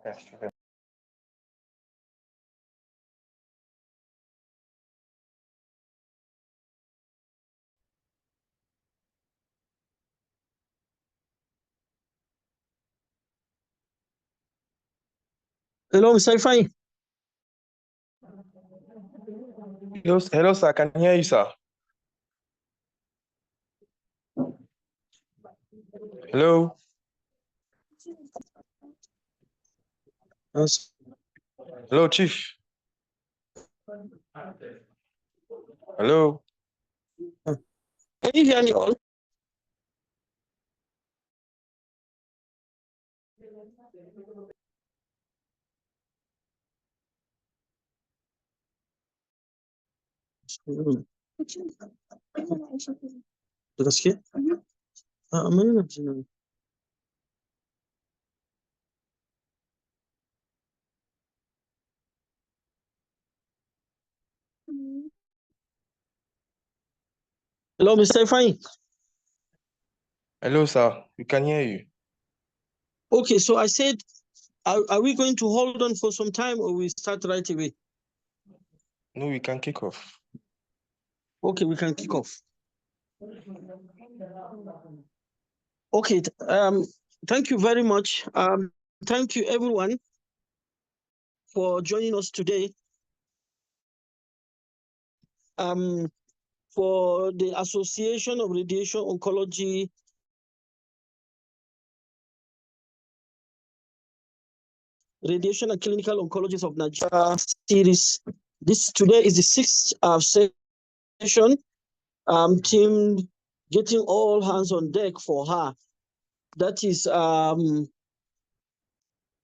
Hello, Mr. Ifeanyi. Hello, sir. I can hear you, sir. Hello. Yes. Hello, Chief. Hello. Can you hear me all? Gaske? A'a, mun yana jin. Hello, Mr. Ifeanyi. Hello, sir. We can hear you. Okay, so I said, are we going to hold on for some time or we start right away? No, we can kick off. Okay, we can kick off. Okay, thank you very much. Thank you everyone for joining us today. For the Association of Radiation Oncology Radiation and Clinical Oncologists of Nigeria series. Today is the sixth session. Team getting all hands on deck for her. That is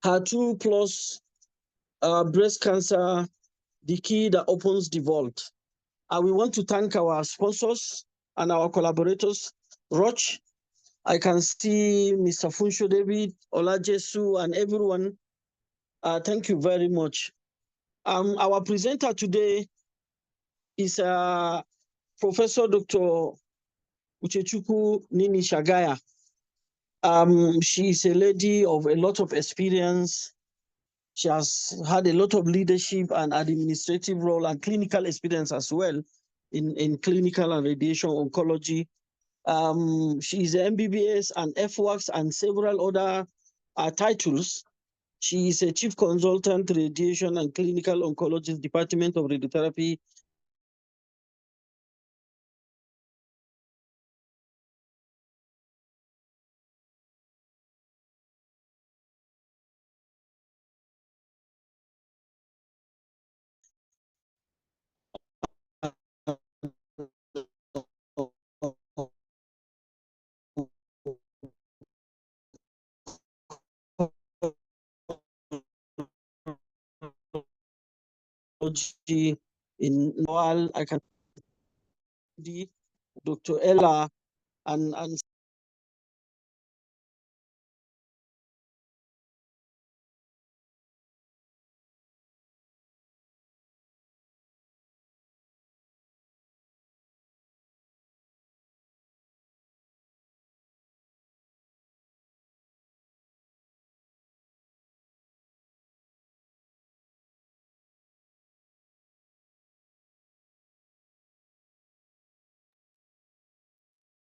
Her2 plus breast cancer, the key that opens the vault. We want to thank our sponsors and our collaborators. Roch, I can see Mr. Funsho David, Olajesu, and everyone. Thank you very much. Our presenter today is Professor Dr. Uchechukwu Nini Shagaya. She is a lady of a lot of experience. She has had a lot of leadership and administrative role and clinical experience as well in clinical and radiation oncology. She is an MBBS and FWACS and several other titles. She is a chief consultant, radiation and clinical oncologist, Department of Radiotherapy. In Noel, I can see Dr. Ella and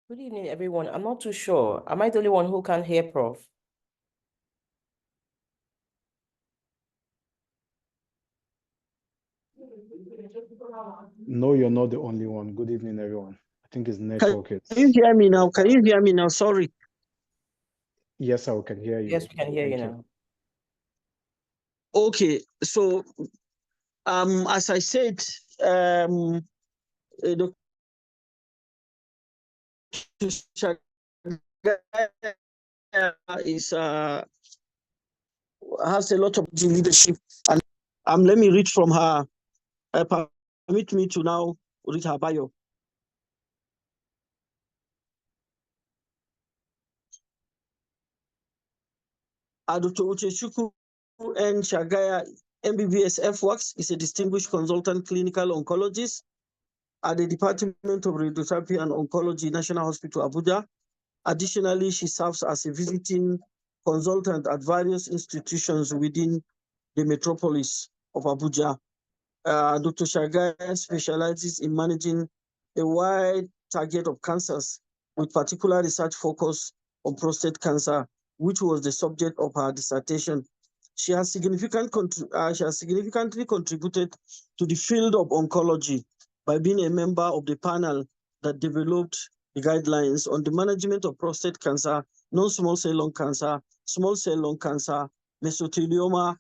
Good evening, everyone. I'm not too sure. Am I the only one who can hear Prof? No, you're not the only one. Good evening, everyone. I think it's network. Can you hear me now? Can you hear me now? Sorry. Yes, I can hear you. Yes, we can hear you now. Okay, so as I said, Dr. is has a lot of leadership, and let me read from her. Permit me to now read her bio. Dr. Uchechukwu N. Shagaya, MBBS FWACS, is a distinguished consultant clinical oncologist at the Department of Radiotherapy and Oncology, National Hospital, Abuja. Additionally, she serves as a visiting consultant at various institutions within the metropolis of Abuja. Dr. Shagaya specializes in managing a wide target of cancers with particular research focus on prostate cancer, which was the subject of her dissertation. She has significantly contributed to the field of oncology by being a member of the panel that developed the guidelines on the management of prostate cancer, non-small cell lung cancer, small cell lung cancer, mesothelioma,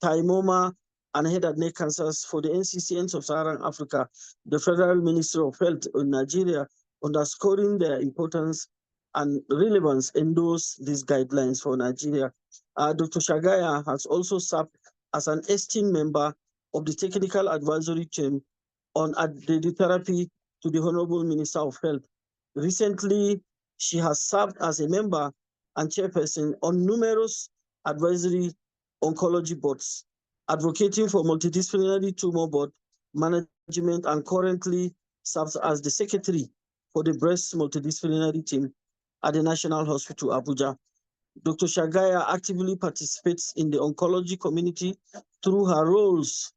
myeloma, and head and neck cancers for the NCCN Sub-Saharan Africa, the Federal Ministry of Health in Nigeria, underscoring their importance and relevance endorse these guidelines for Nigeria. Dr. Shagaya has also served as an esteemed member of the Technical Advisory Team on radiotherapy to the Honorable Minister of Health. Recently, she has served as a member and chairperson on numerous advisory oncology boards, advocating for multidisciplinary tumor board management, and currently serves as the secretary for the breast multidisciplinary team at the National Hospital, Abuja. Dr. Shagaya actively participates in the oncology community through her roles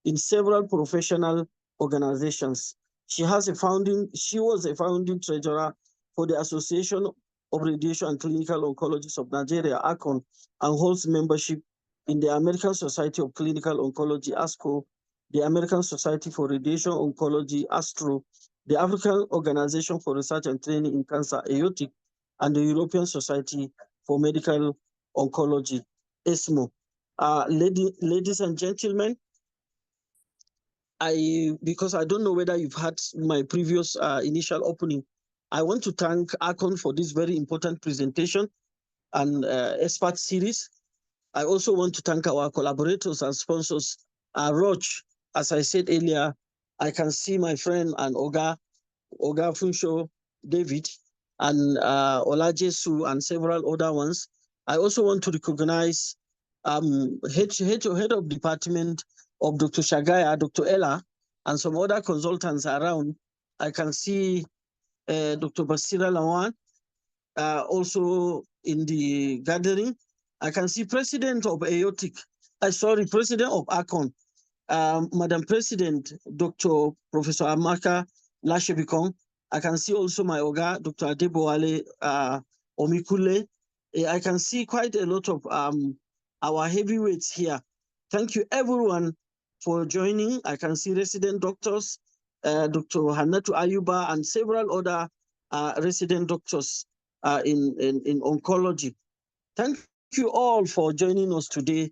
in several professional organizations. She was a founding treasurer for the Association of Radiation and Clinical Oncologists of Nigeria, ACON, and holds membership in the American Society of Clinical Oncology, ASCO, the American Society for Radiation Oncology, ASTRO, the African Organization for Research and Training in Cancer, AOTIC, and the European Society for Medical Oncology, ESMO. Ladies and gentlemen, because I don't know whether you've had my previous initial opening, I want to thank ACON for this very important presentation and expert series. I also want to thank our collaborators and sponsors. Roch, as I said earlier, I can see my friend and Oga Funsho David and Olajesu and several other ones. I also want to recognize head of department of Dr. Shagaya, Dr. Ella, and some other consultants around. I can see Dr. Basira Lawan also in the gathering. I can see President of President of ACON, Madam President, Dr. Professor Amaka Lashebikong. I can see also my Oga, Dr. Adebowale Omikule. I can see quite a lot of our heavyweights here. Thank you everyone for joining. I can see resident doctors, Dr. Hannatu Ayuba and several other resident doctors in oncology. Thank you all for joining us today.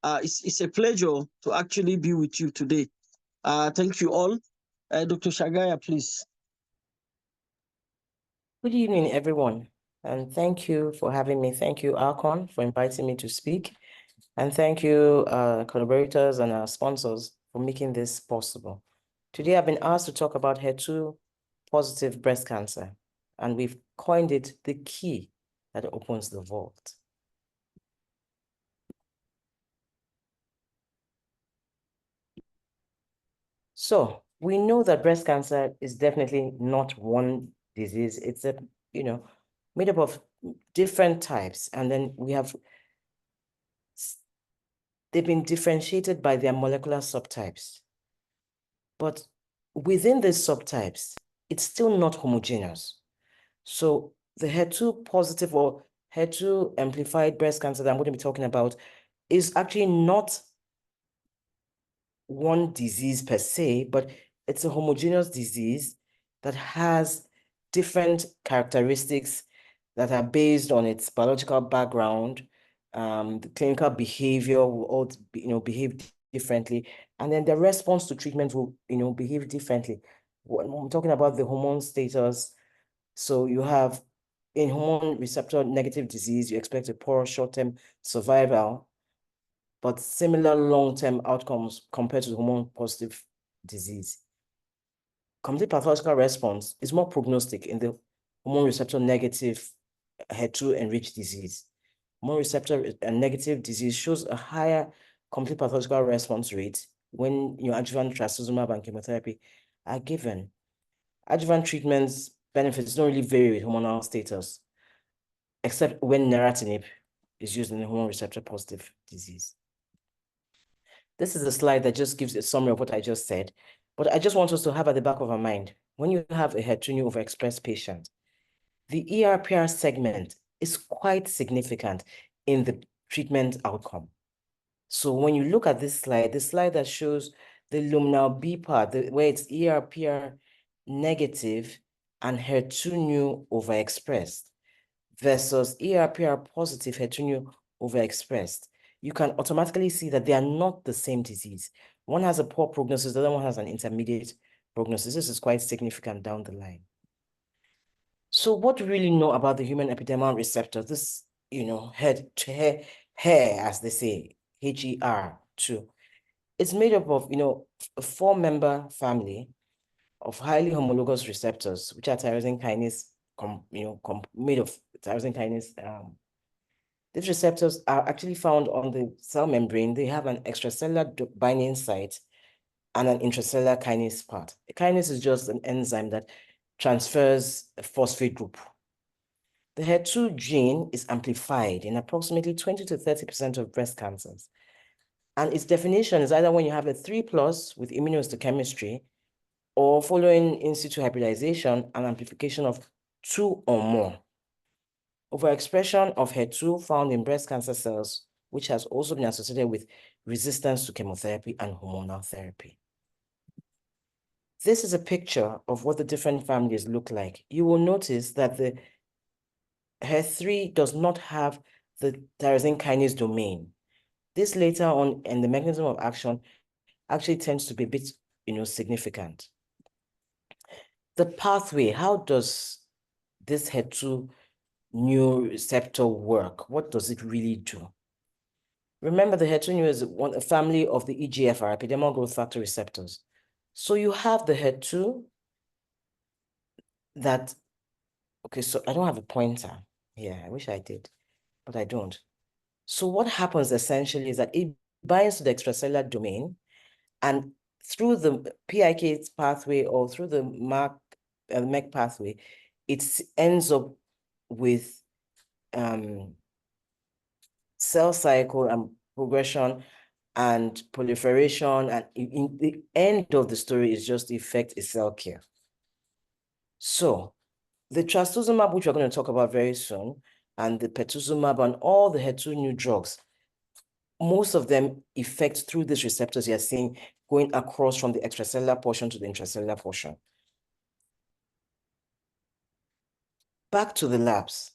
It's a pleasure to actually be with you today. Thank you all. Dr. Shagaya, please. Good evening, everyone, and thank you for having me. Thank you, ACON, for inviting me to speak, and thank you, collaborators and our sponsors for making this possible. Today, I've been asked to talk about HER2 positive breast cancer, and we've coined it the key that opens the vault. So we know that breast cancer is definitely not one disease. It's made up of different types, and then they've been differentiated by their molecular subtypes. But within these subtypes, it's still not homogeneous. So the HER2 positive or HER2 amplified breast cancer that I'm going to be talking about is actually not one disease per se, but it's a homogeneous disease that has different characteristics that are based on its biological background. The clinical behavior will all behave differently, and then the response to treatment will behave differently. When I'm talking about the hormone status, so you have in hormone receptor negative disease, you expect a poor short-term survival, but similar long-term outcomes compared to hormone positive disease. Complete pathological response is more prognostic in the hormone receptor negative HER2 enriched disease. Hormone receptor negative disease shows a higher complete pathological response rate when adjuvant trastuzumab and chemotherapy are given. Adjuvant treatments benefits don't really vary with hormonal status. except when neratinib is used in the hormone receptor positive disease. This is a slide that just gives a summary of what I just said, but I just want us to have at the back of our mind, when you have a HER2 overexpressed patient, the ERPR segment is quite significant in the treatment outcome. So when you look at this slide, the slide that shows the luminal B part, where it's ERPR negative and HER2 new overexpressed versus ERPR positive HER2 new overexpressed, you can automatically see that they are not the same disease. One has a poor prognosis, the other one has an intermediate prognosis. This is quite significant down the line. So what do we really know about the human epidermal receptor? This, hair, as they say, HER2. It's made up of, a 4-member family of highly homologous receptors, which are tyrosine kinase, made of tyrosine kinase. These receptors are actually found on the cell membrane. They have an extracellular binding site and an intracellular kinase part. A kinase is just an enzyme that transfers a phosphate group. The HER2 gene is amplified in approximately 20 to 30% of breast cancers. And its definition is either when you have a 3+ with immunohistochemistry or following in situ hybridization and amplification of 2 or more. Overexpression of HER2 found in breast cancer cells, which has also been associated with resistance to chemotherapy and hormonal therapy. This is a picture of what the different families look like. You will notice that the HER3 does not have the tyrosine kinase domain. This later on in the mechanism of action actually tends to be a bit, significant. The pathway, how does this HER2 new receptor work? What does it really do? Remember, the HER2 new is a family of the EGFR, epidermal growth factor receptors. So you have the HER2 that, okay, so I don't have a pointer here. I wish I did, but I don't. So what happens essentially is that it binds to the extracellular domain, and through the PIK pathway or through the MEK pathway, it ends up with cell cycle and progression and proliferation, and in the end of the story is just the effect is cell kill. So the trastuzumab, which we're going to talk about very soon, and the pertuzumab and all the HER2 new drugs, most of them effect through these receptors you're seeing going across from the extracellular portion to the intracellular portion. Back to the labs.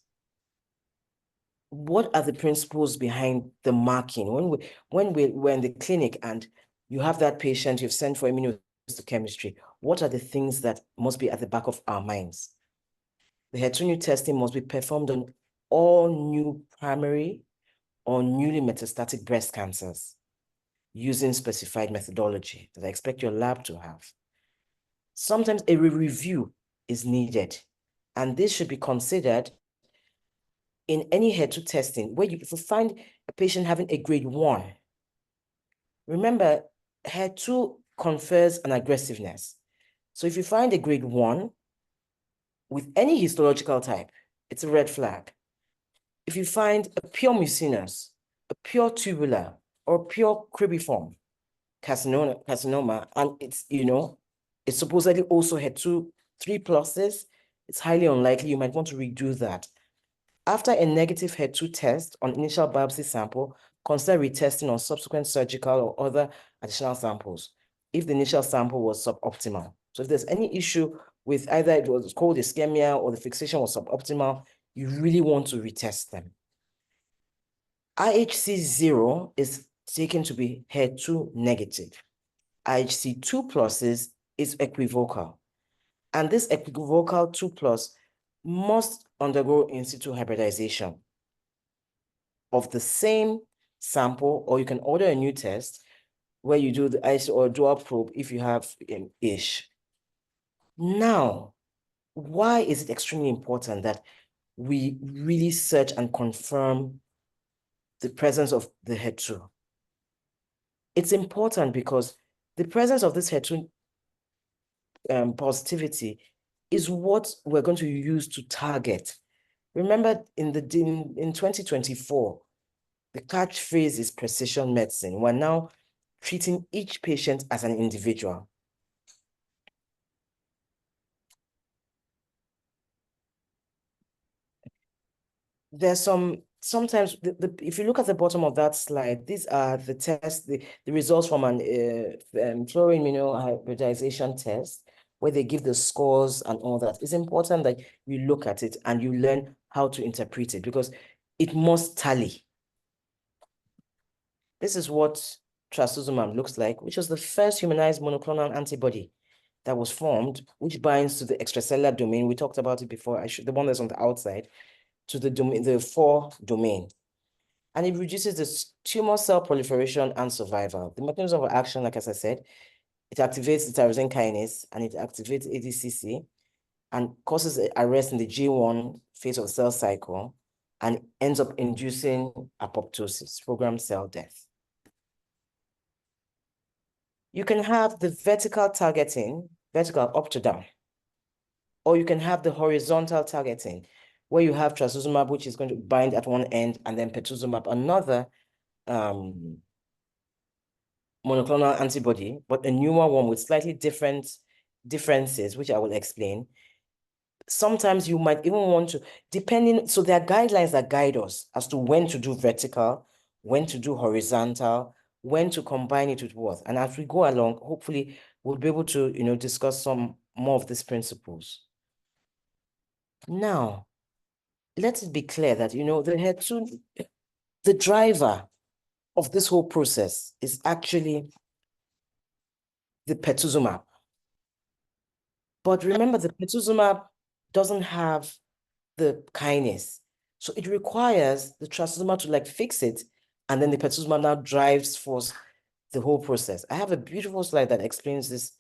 What are the principles behind the marking? When we're in the clinic and you have that patient, you've sent for immunohistochemistry, what are the things that must be at the back of our minds? The HER2 new testing must be performed on all new primary or newly metastatic breast cancers using specified methodology that I expect your lab to have. Sometimes a review is needed, and this should be considered in any HER2 testing, where if you find a patient having a grade 1, remember, HER2 confers an aggressiveness. So if you find a grade 1 with any histological type, it's a red flag. If you find a pure mucinous, a pure tubular, or pure cribiform carcinoma, and it's supposedly also HER2 3+, it's highly unlikely you might want to redo that. After a negative HER2 test on initial biopsy sample, consider retesting on subsequent surgical or other additional samples if the initial sample was suboptimal. So if there's any issue with either it was cold ischemia or the fixation was suboptimal, you really want to retest them. IHC 0 is taken to be HER2 negative. IHC 2+ is equivocal. And this equivocal 2+ must undergo in situ hybridization of the same sample, or you can order a new test where you do the IHC or dual probe if you have ISH. Now, why is it extremely important that we really search and confirm the presence of the HER2? It's important because the presence of this HER2 positivity is what we're going to use to target Remember in 2024, the catchphrase is precision medicine. We're now treating each patient as an individual. There's sometimes if you look at the bottom of that slide, these are the tests, the results from an fluoroimmunohybridization test, where they give the scores and all that. It's important that you look at it and you learn how to interpret it, because it must tally. This is what trastuzumab looks like, which was the first humanized monoclonal antibody that was formed, which binds to the extracellular domain. We talked about it before. The one that's on the outside, to the domain, the 4 domain. And it reduces the tumor cell proliferation and survival. The mechanism of action, like as I said, it activates the tyrosine kinase and it activates ADCC and causes arrest in the G1 phase of the cell cycle and ends up inducing apoptosis, programmed cell death. You can have the vertical targeting, vertical up to down, or you can have the horizontal targeting, where you have trastuzumab, which is going to bind at one end, and then pertuzumab, another monoclonal antibody, but a newer one with slightly differences, which I will explain. Sometimes you might even want to, so there are guidelines that guide us as to when to do vertical, when to do horizontal, when to combine it with what. And as we go along, hopefully we'll be able to, discuss some more of these principles. Now, let it be clear that, the driver of this whole process is actually the pertuzumab. But remember, the pertuzumab doesn't have the kinase. So it requires the trastuzumab to fix it, and then the pertuzumab now drives force the whole process. I have a beautiful slide that explains this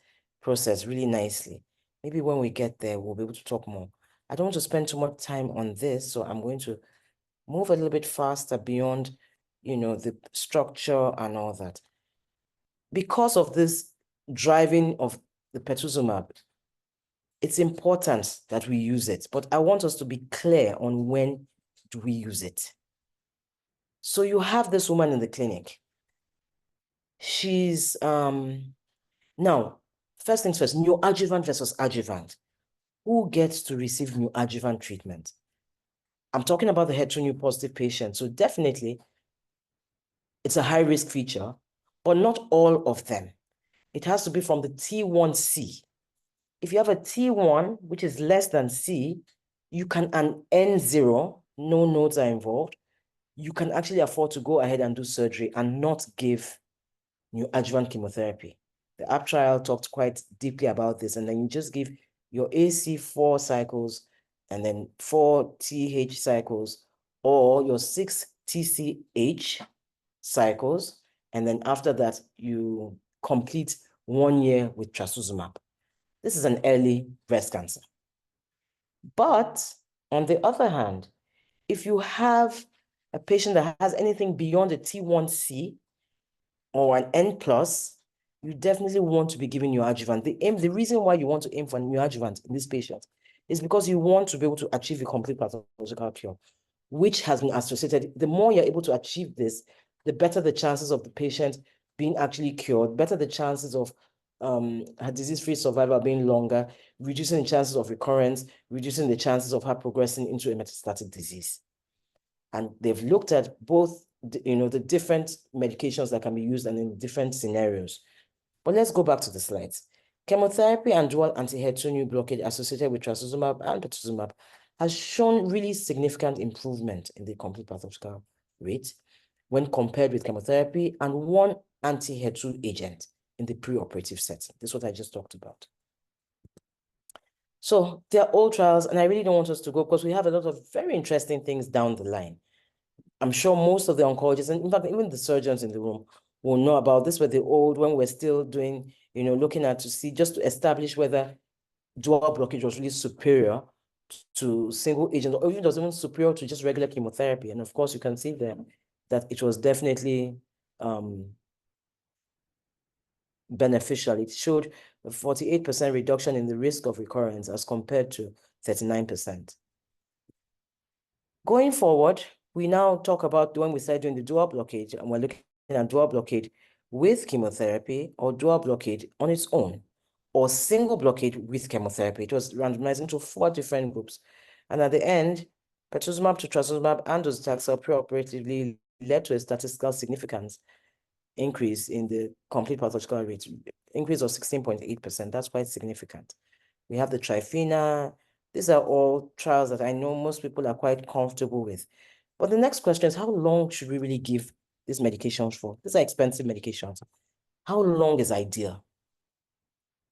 process really nicely. Maybe when we get there, we'll be able to talk more. I don't want to spend too much time on this, so I'm going to move a little bit faster beyond, the structure and all that. Because of this driving of the pertuzumab, it's important that we use it, but I want us to be clear on when do we use it. So you have this woman in the clinic. She's, now, first things first, neoadjuvant versus adjuvant. Who gets to receive neoadjuvant treatment? I'm talking about the HER2 positive patient. So definitely, it's a high-risk feature, but not all of them. It has to be from the T1C. If you have a T1, which is less than C, you can, an N0, no nodes are involved, you can actually afford to go ahead and do surgery and not give neoadjuvant chemotherapy. The app trial talked quite deeply about this, and then you just give your AC 4 cycles and then 4 TH cycles, or your 6 TCH cycles, and then after that, you complete 1 year with trastuzumab. This is an early breast cancer. But on the other hand, if you have a patient that has anything beyond a T1C or an N+, you definitely want to be giving neoadjuvant. The reason why you want to aim for neoadjuvant in this patient is because you want to be able to achieve a complete pathological cure, which has been associated. The more you're able to achieve this, the better the chances of the patient being actually cured, better the chances of her disease-free survival being longer, reducing the chances of recurrence, reducing the chances of her progressing into a metastatic disease. And they've looked at both, the different medications that can be used and in different scenarios. But let's go back to the slides. Chemotherapy and dual anti-HER2 blockade associated with trastuzumab and pertuzumab has shown really significant improvement in the complete pathological rate when compared with chemotherapy and one anti-HER2 agent in the preoperative setting. This is what I just talked about. So they're all trials, and I really don't want us to go because we have a lot of very interesting things down the line. I'm sure most of the oncologists, and in fact, even the surgeons in the room will know about this, where the old, when we're still doing, looking at to see, just to establish whether dual blockage was really superior to single agent, or even was even superior to just regular chemotherapy. And of course, you can see there that it was definitely beneficial. It showed a 48% reduction in the risk of recurrence as compared to 39%. Going forward, we now talk about when we started doing the dual blockade, and we're looking at dual blockade with chemotherapy or dual blockade on its own, or single blockade with chemotherapy. It was randomized into 4 different groups. And at the end, pertuzumab to trastuzumab and docetaxel preoperatively led to a statistical significance increase in the complete pathological rate, increase of 16.8%. That's quite significant. We have the trifina. These are all trials that I know most people are quite comfortable with. But the next question is, how long should we really give these medications for? These are expensive medications. How long is ideal?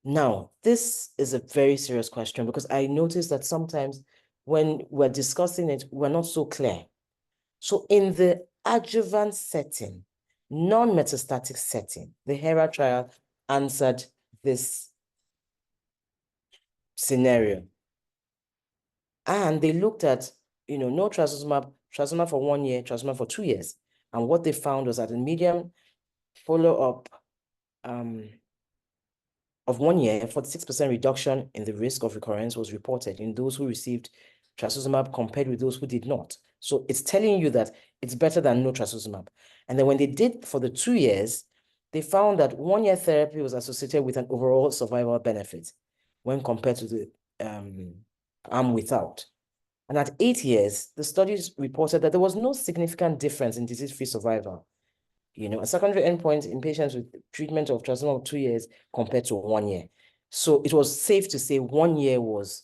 Now, this is a very serious question because I noticed that sometimes when we're discussing it, we're not so clear. So in the adjuvant setting, non-metastatic setting, the HERA trial answered this scenario. And they looked at, no trastuzumab for 1 year, trastuzumab for 2 years. And what they found was that a median follow-up of 1 year, 46% reduction in the risk of recurrence was reported in those who received trastuzumab compared with those who did not. So it's telling you that it's better than no trastuzumab. And then when they did for the 2 years, they found that 1 year therapy was associated with an overall survival benefit when compared to the arm without. And at 8 years, the studies reported that there was no significant difference in disease-free survival. A secondary endpoint in patients with treatment of trastuzumab of 2 years compared to 1 year. So it was safe to say 1 year was,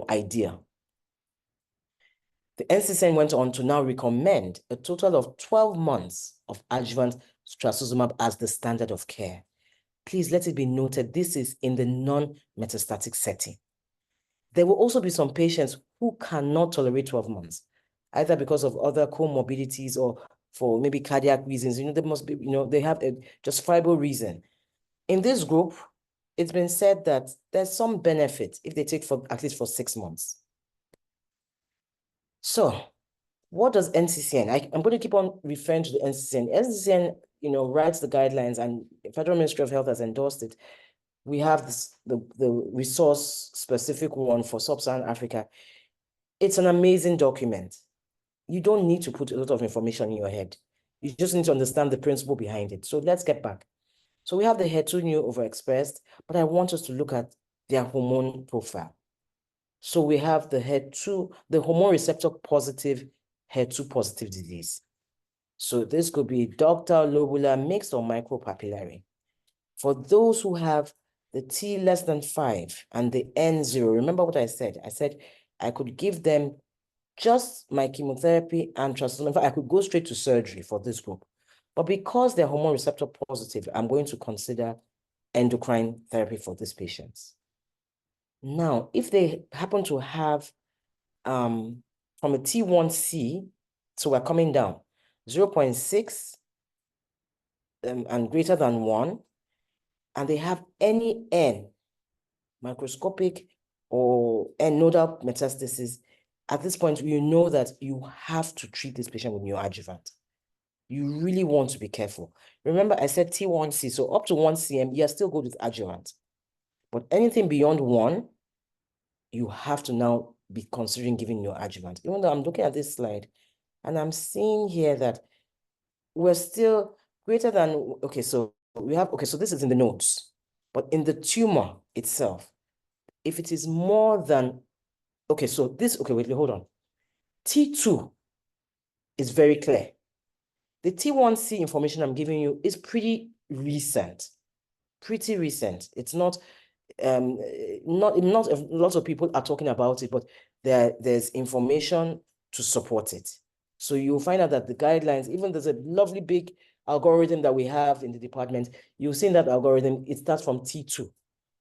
ideal. The NCCN went on to now recommend a total of 12 months of adjuvant trastuzumab as the standard of care. Please let it be noted, this is in the non-metastatic setting. There will also be some patients who cannot tolerate 12 months, either because of other comorbidities or for maybe cardiac reasons. There must be, they have a justifiable reason. In this group, it's been said that there's some benefit if they take for at least for 6 months. So what does NCCN? I'm going to keep on referring to the NCCN. NCCN, writes the guidelines, and the Federal Ministry of Health has endorsed it. We have the resource-specific one for Sub-Saharan Africa. It's an amazing document. You don't need to put a lot of information in your head. You just need to understand the principle behind it. So let's get back. So we have the Her2 neu overexpressed, but I want us to look at their hormone profile. So we have the Her2, the hormone receptor positive, Her2 positive disease. So this could be ductal, lobular, mixed, or micropapillary. For those who have the T less than 5 and the N0, remember what I said? I said I could give them just my chemotherapy and trastuzumab. I could go straight to surgery for this group. But because they're hormone receptor positive, I'm going to consider endocrine therapy for these patients. Now, if they happen to have from a T1C, so we're coming down, 0.6 and greater than 1, and they have any N, microscopic or N nodal metastasis, at this point, you know that you have to treat this patient with neoadjuvant. You really want to be careful. Remember, I said T1C, so up to 1 cm, you're still good with adjuvant. But anything beyond 1, you have to now be considering giving neoadjuvant. Even though I'm looking at this slide, and I'm seeing here that we're still greater than, so this is in the nodes, but in the tumor itself, if it is more than, hold on. T2 is very clear. The T1C information I'm giving you is pretty recent. It's not, not lots of people are talking about it, but there's information to support it. So you'll find out that the guidelines, even there's a lovely big algorithm that we have in the department, you'll see in that algorithm, it starts from T2,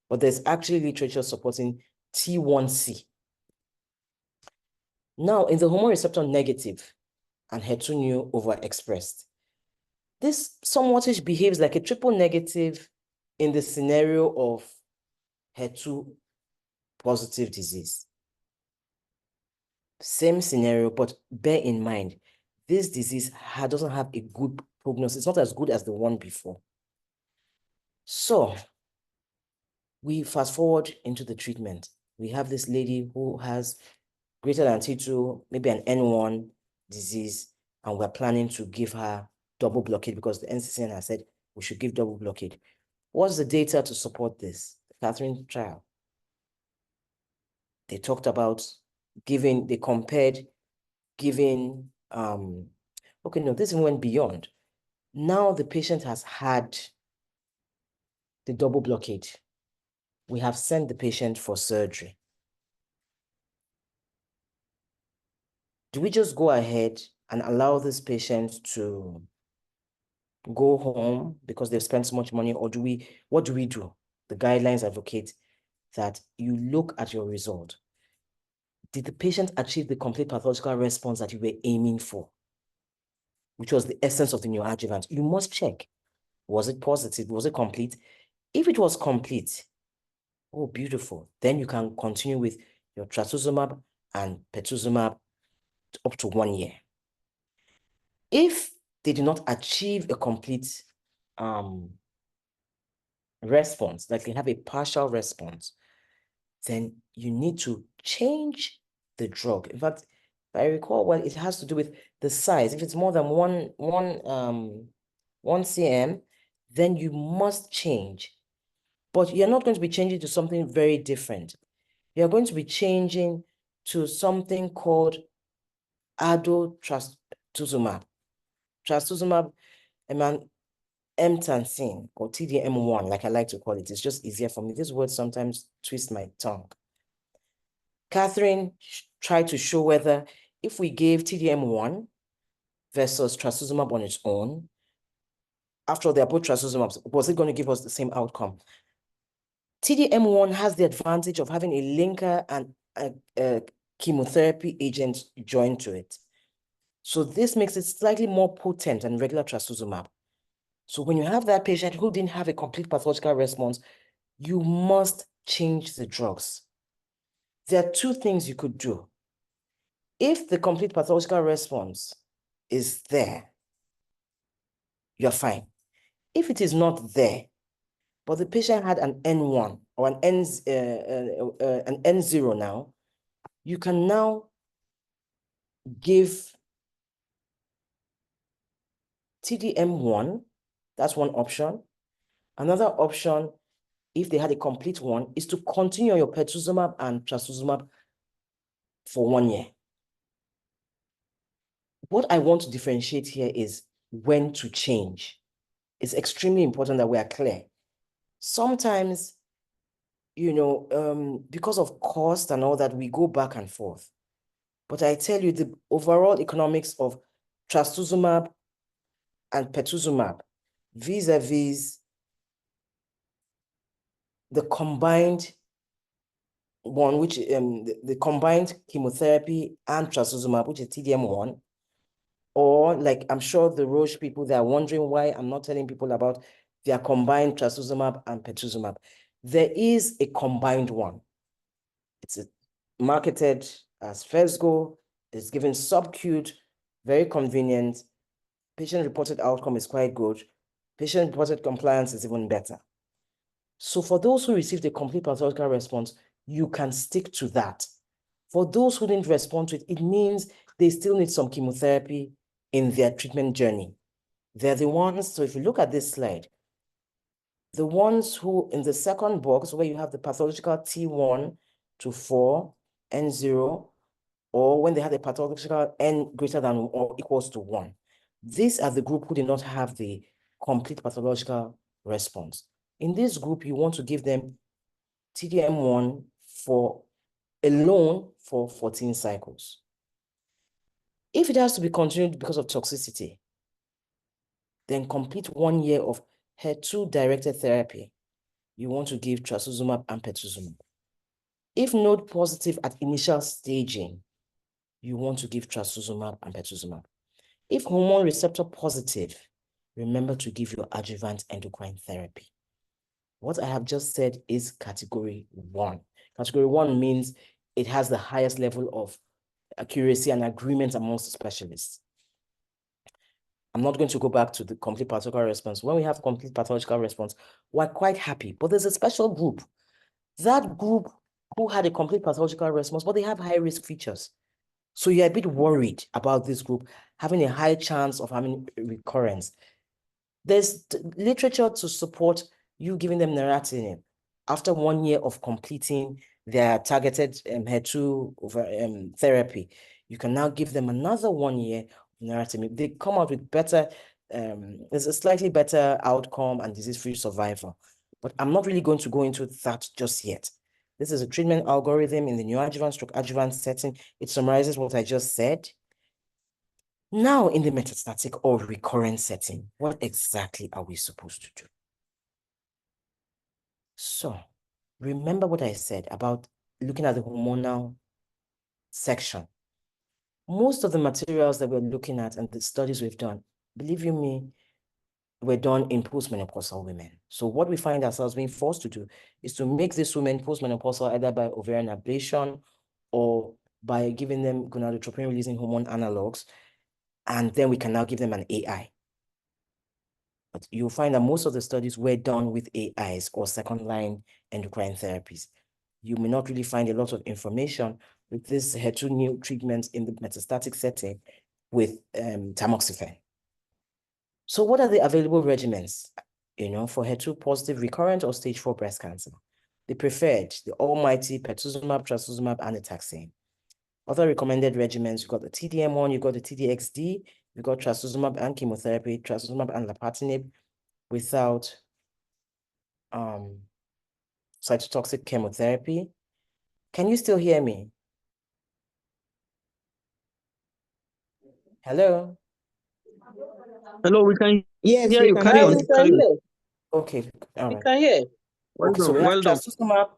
but there's actually literature supporting T1C. Now, in the hormone receptor negative and Her2 neu overexpressed, this somewhat behaves like a triple negative in the scenario of Her2 positive disease. Same scenario, but bear in mind, this disease doesn't have a good prognosis. It's not as good as the one before. So we fast forward into the treatment. We have this lady who has greater than T2, maybe an N1 disease, and we're planning to give her double blockade because the NCCN has said we should give double blockade. What's the data to support this? The Catherine trial. They talked about giving, they compared giving, okay, no, this one went beyond. Now the patient has had the double blockade. We have sent the patient for surgery. Do we just go ahead and allow this patient to go home because they've spent so much money, or what do we do? The guidelines advocate that you look at your result. Did the patient achieve the complete pathological response that you were aiming for, which was the essence of the neoadjuvant? You must check. Was it positive? Was it complete? If it was complete, oh, beautiful. Then you can continue with your trastuzumab and pertuzumab up to 1 year. If they did not achieve a complete response, like they have a partial response, then you need to change the drug. In fact, if I recall, well, it has to do with the size. If it's more than one cm, then you must change. But you're not going to be changing to something very different. You're going to be changing to something called trastuzumab. Trastuzumab emtansine, or TDM1, like I like to call it. It's just easier for me. This word sometimes twists my tongue. Catherine tried to show whether if we gave TDM1 versus trastuzumab on its own, after all, they are both trastuzumabs, was it going to give us the same outcome? TDM1 has the advantage of having a linker and a chemotherapy agent joined to it. So this makes it slightly more potent than regular trastuzumab. So when you have that patient who didn't have a complete pathological response, you must change the drugs. There are two things you could do. If the complete pathological response is there, you're fine. If it is not there, but the patient had an N1 or an N0 now, you can now give TDM1. That's one option. Another option, if they had a complete one, is to continue your pertuzumab and trastuzumab for 1 year. What I want to differentiate here is when to change. It's extremely important that we are clear. Sometimes, because of cost and all that, we go back and forth. But I tell you, the overall economics of trastuzumab and pertuzumab vis-a-vis the combined one, which the combined chemotherapy and trastuzumab, which is TDM1, or like I'm sure the Roche people, they are wondering why I'm not telling people about their combined trastuzumab and pertuzumab. There is a combined one. It's marketed as Phesgo. It's given subcute, very convenient. Patient-reported outcome is quite good. Patient-reported compliance is even better. So for those who received a complete pathological response, you can stick to that. For those who didn't respond to it, it means they still need some chemotherapy in their treatment journey. They're the ones, so if you look at this slide, the ones who in the second box where you have the pathological T1 to 4, N0, or when they had a pathological N greater than or equals to 1. These are the group who did not have the complete pathological response. In this group, you want to give them TDM1 alone for 14 cycles. If it has to be continued because of toxicity, then complete 1 year of Her2-directed therapy. You want to give trastuzumab and pertuzumab. If node positive at initial staging, you want to give trastuzumab and pertuzumab. If hormone receptor positive, remember to give your adjuvant endocrine therapy. What I have just said is category 1. Category 1 means it has the highest level of accuracy and agreement amongst the specialists. I'm not going to go back to the complete pathological response. When we have complete pathological response, we're quite happy, but there's a special group. That group who had a complete pathological response, but they have high-risk features. So you're a bit worried about this group having a high chance of having recurrence. There's literature to support you giving them neratinib after 1 year of completing their targeted HER2 therapy. You can now give them another 1 year of neratinib. They come out with better, there's a slightly better outcome and disease-free survival. But I'm not really going to go into that just yet. This is a treatment algorithm in the neoadjuvant/adjuvant setting. It summarizes what I just said. Now, in the metastatic or recurrent setting, what exactly are we supposed to do? So, remember what I said about looking at the hormonal section. Most of the materials that we're looking at and the studies we've done, believe you me, were done in postmenopausal women. So what we find ourselves being forced to do is to make these women postmenopausal either by ovarian ablation or by giving them gonadotropin-releasing hormone analogs, and then we can now give them an AI. But you'll find that most of the studies were done with AIs or second-line endocrine therapies. You may not really find a lot of information with this HER2 new treatment in the metastatic setting with tamoxifen. So what are the available regimens, for HER2 positive recurrent or stage 4 breast cancer? The preferred, the almighty pertuzumab, trastuzumab, and taxane. Other recommended regimens, you've got the TDM1, you've got the TDXD, you've got trastuzumab and chemotherapy, trastuzumab and lapatinib without cytotoxic chemotherapy. Can you still hear me? Hello? Hello, we can Yes, hear we you. can Carry hear on. you. Carry on. Okay, all We right. can hear. Well Okay, so we done. have Well done. trastuzumab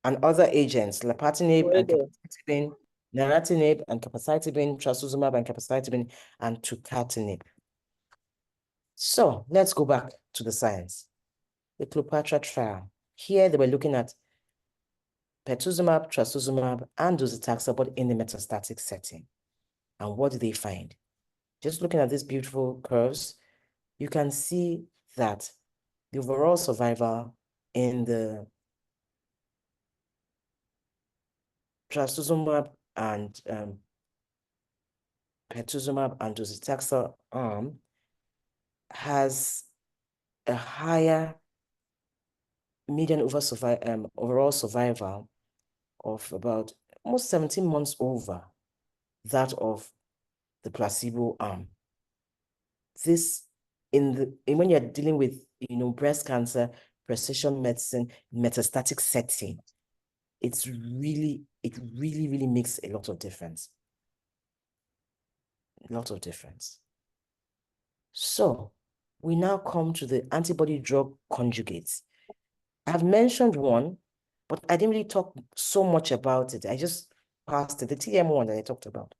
and other agents, lapatinib Well and done. capecitabine, neratinib and capecitabine, trastuzumab and capecitabine, and tucatinib. So let's go back to the science. The Cleopatra trial. Here they were looking at pertuzumab, trastuzumab, and docetaxel, but in the metastatic setting. And what did they find? Just looking at these beautiful curves, you can see that the overall survival in the trastuzumab and pertuzumab and docetaxel arm has a higher median overall survival of about almost 17 months over that of the placebo arm. This when you're dealing with breast cancer, precision medicine, metastatic setting, it really makes a lot of difference. A lot of difference. So we now come to the antibody drug conjugates. I've mentioned one, but I didn't really talk so much about it. I just passed it, the TM1 that I talked about.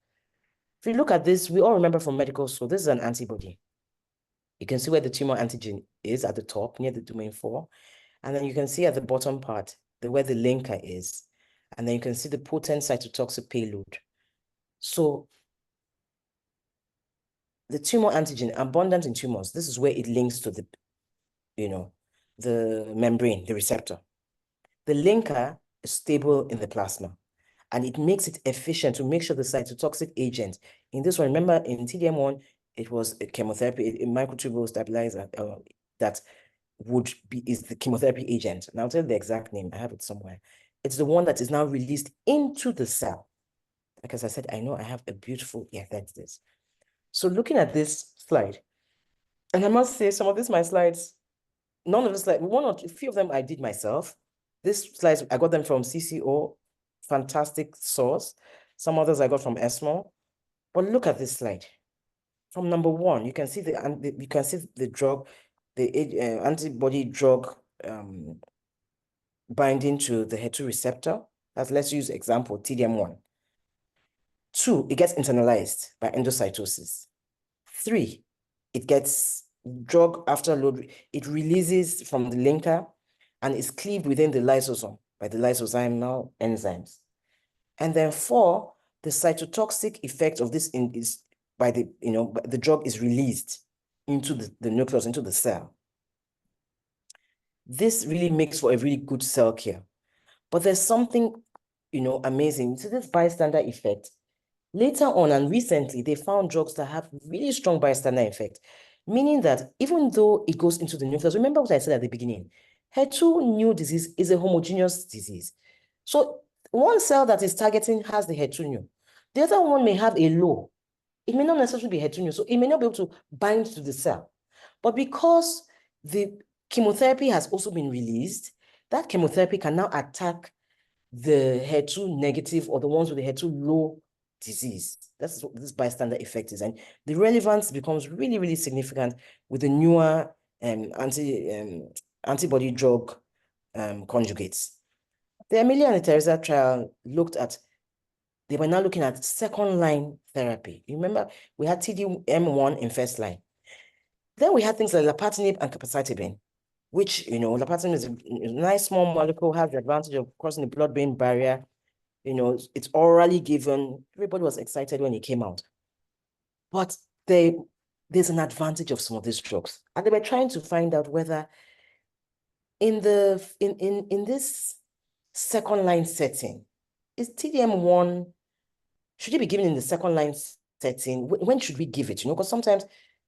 If you look at this, we all remember from medical school, this is an antibody. You can see where the tumor antigen is at the top, near the domain 4. And then you can see at the bottom part, where the linker is. And then you can see the potent cytotoxic payload. So the tumor antigen, abundant in tumors, this is where it links to the, the membrane, the receptor. The linker is stable in the plasma, and it makes it efficient to make sure the cytotoxic agent, in this one, remember in TDM1, it was a chemotherapy, a microtubule stabilizer that is the chemotherapy agent. And I'll tell you the exact name, I have it somewhere. It's the one that is now released into the cell. Like as I said, I know I have a beautiful, that's this. So looking at this slide, and I must say some of these, my slides, none of the slides, a few of them I did myself. These slides, I got them from CCO, fantastic source. Some others I got from ESMO. But look at this slide. From number 1, you can see the drug, the antibody drug binding to the HER2 receptor. Let's use example TDM1. 2, it gets internalized by endocytosis. 3, it gets drug after load, it releases from the linker and is cleaved within the lysosome by the lysosomal enzymes. And then 4, the cytotoxic effect of this is by the drug is released into the nucleus, into the cell. This really makes for a really good cell kill. But there's something amazing. So this bystander effect, later on and recently, they found drugs that have really strong bystander effect, meaning that even though it goes into the nucleus, remember what I said at the beginning, HER2 new disease is a homogeneous disease. So one cell that is targeting has the HER2 new. The other one may have a low. It may not necessarily be HER2 new, so it may not be able to bind to the cell. But because the chemotherapy has also been released, that chemotherapy can now attack the HER2 negative or the ones with the HER2 low disease. That's what this bystander effect is. And the relevance becomes really, really significant with the newer antibody drug conjugates. The Amelia and the Teresa trial they were now looking at second-line therapy. You remember, we had TDM1 in first line. Then we had things like lapatinib and capecitabine, which, lapatinib is a nice small molecule, has the advantage of crossing the blood-brain barrier. It's orally given. Everybody was excited when it came out. But there's an advantage of some of these drugs. And they were trying to find out whether in this second-line setting, is TDM1, should it be given in the second-line setting? When should we give it? Because sometimes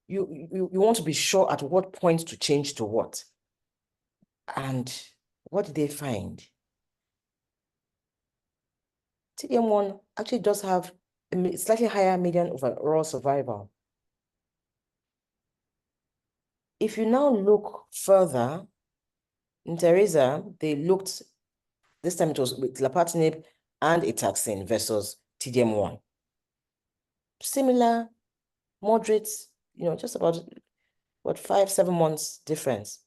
you want to be sure at what point to change to what. And what did they find? TDM1 actually does have a slightly higher median overall survival. If you now look further, in Teresa, they looked, this time it was with lapatinib and itaxin versus TDM1. Similar, moderate, just about 5-7 months difference.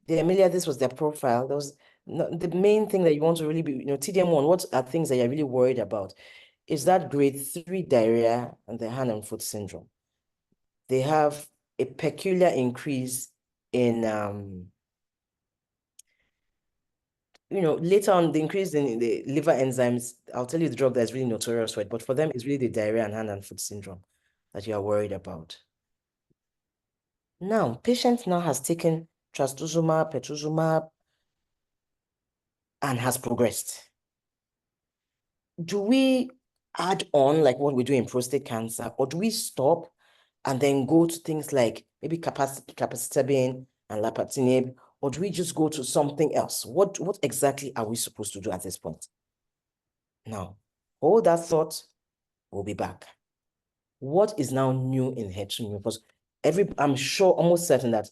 The Amelia, this was their profile. There was the main thing that you want to really be, TDM1, what are things that you're really worried about? Is that grade 3 diarrhea and the hand and foot syndrome. They have a peculiar increase in, later on, the increase in the liver enzymes. I'll tell you the drug that's really notorious for it, but for them, it's really the diarrhea and hand and foot syndrome that you are worried about. Now, patient now has taken trastuzumab, pertuzumab, and has progressed. Do we add on like what we do in prostate cancer, or do we stop and then go to things like maybe capecitabine and lapatinib, or do we just go to something else? What exactly are we supposed to do at this point? Now, hold that thought. We'll be back. What is now new in HER2? Because I'm sure, almost certain that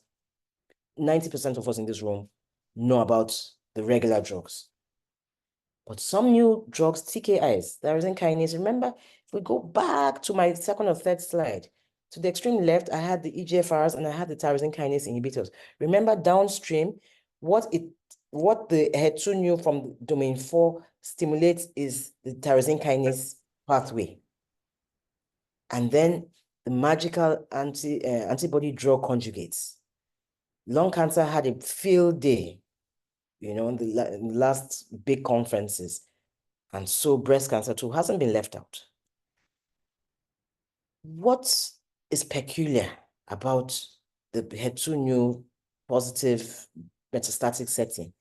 90% of us in this room know about the regular drugs. But some new drugs, TKIs, tyrosine kinase. Remember, if we go back to my second or third slide, to the extreme left, I had the EGFRs and I had the tyrosine kinase inhibitors. Remember downstream, what the HER2 new from domain 4 stimulates is the tyrosine kinase pathway. And then the magical antibody drug conjugates. Lung cancer had a field day, in the last big conferences. And so breast cancer too hasn't been left out. What is peculiar about the HER2 new positive metastatic setting?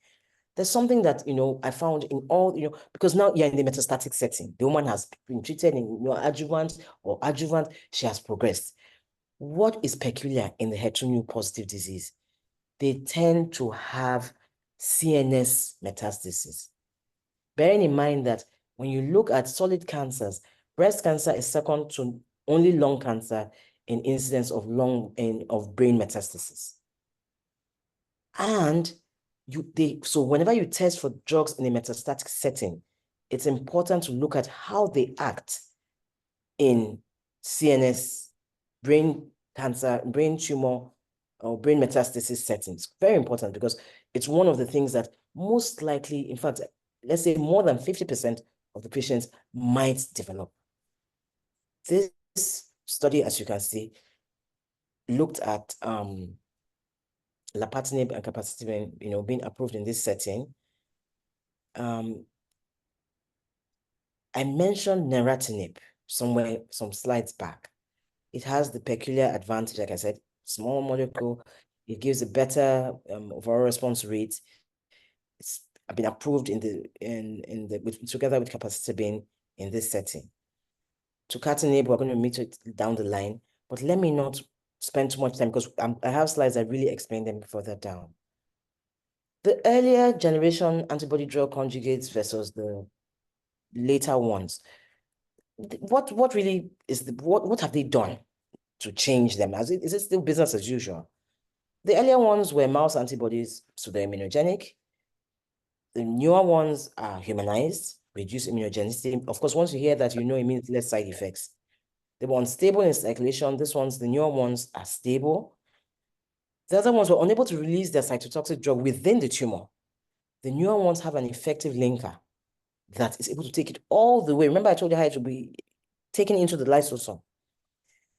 There's something that, I found in all, because now you're in the metastatic setting. The woman has been treated in adjuvant or adjuvant, she has progressed. What is peculiar in the HER2 new positive disease? They tend to have CNS metastasis. Bearing in mind that when you look at solid cancers, breast cancer is second to only lung cancer in incidence of brain metastasis. And so whenever you test for drugs in a metastatic setting, it's important to look at how they act in CNS, brain cancer, brain tumor, or brain metastasis settings. Very important, because it's one of the things that most likely, in fact, let's say more than 50% of the patients might develop. This study, as you can see, looked at lapatinib and capecitabine, being approved in this setting. I mentioned neratinib some slides back. It has the peculiar advantage, like I said, small molecule. It gives a better overall response rate. It's have been approved together with capecitabine in this setting. Tucatinib, we're going to meet it down the line, but let me not spend too much time because I have slides that really explain them further down. The earlier generation antibody drug conjugates versus the later ones. What really is what have they done to change them? Is it still business as usual? The earlier ones were mouse antibodies, so they're immunogenic. The newer ones are humanized, reduce immunogenicity. Of course, once you hear that, you know it means less side effects. They were unstable in circulation. The newer ones are stable. The other ones were unable to release their cytotoxic drug within the tumor. The newer ones have an effective linker that is able to take it all the way. Remember, I told you how it will be taken into the lysosome.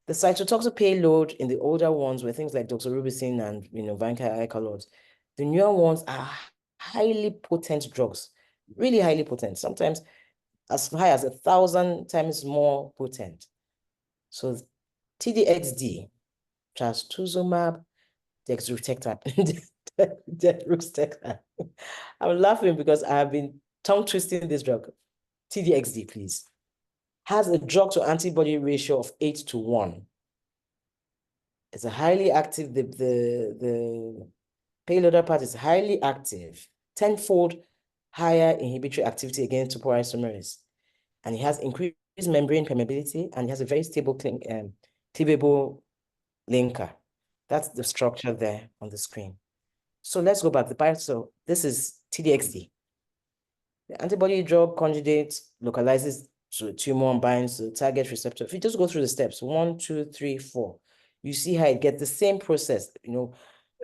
The cytotoxic payload in the older ones were things like doxorubicin and vancomycin alkaloids. The newer ones are highly potent drugs, really highly potent, sometimes as high as 1,000 times more potent. So TDXD, trastuzumab, deruxtecan. I'm laughing because I have been tongue twisting this drug. TDXD, please. Has a drug to antibody ratio of 8:1. It's a highly active, the payloader part is highly active, 10-fold higher inhibitory activity against topoisomerase. And it has increased membrane permeability, and it has a very stable cleavable linker. That's the structure there on the screen. So let's go back. So this is TDXD. The antibody drug conjugate localizes to a tumor and binds to the target receptor. If you just go through the steps, 1, 2, 3, 4, you see how it gets the same process,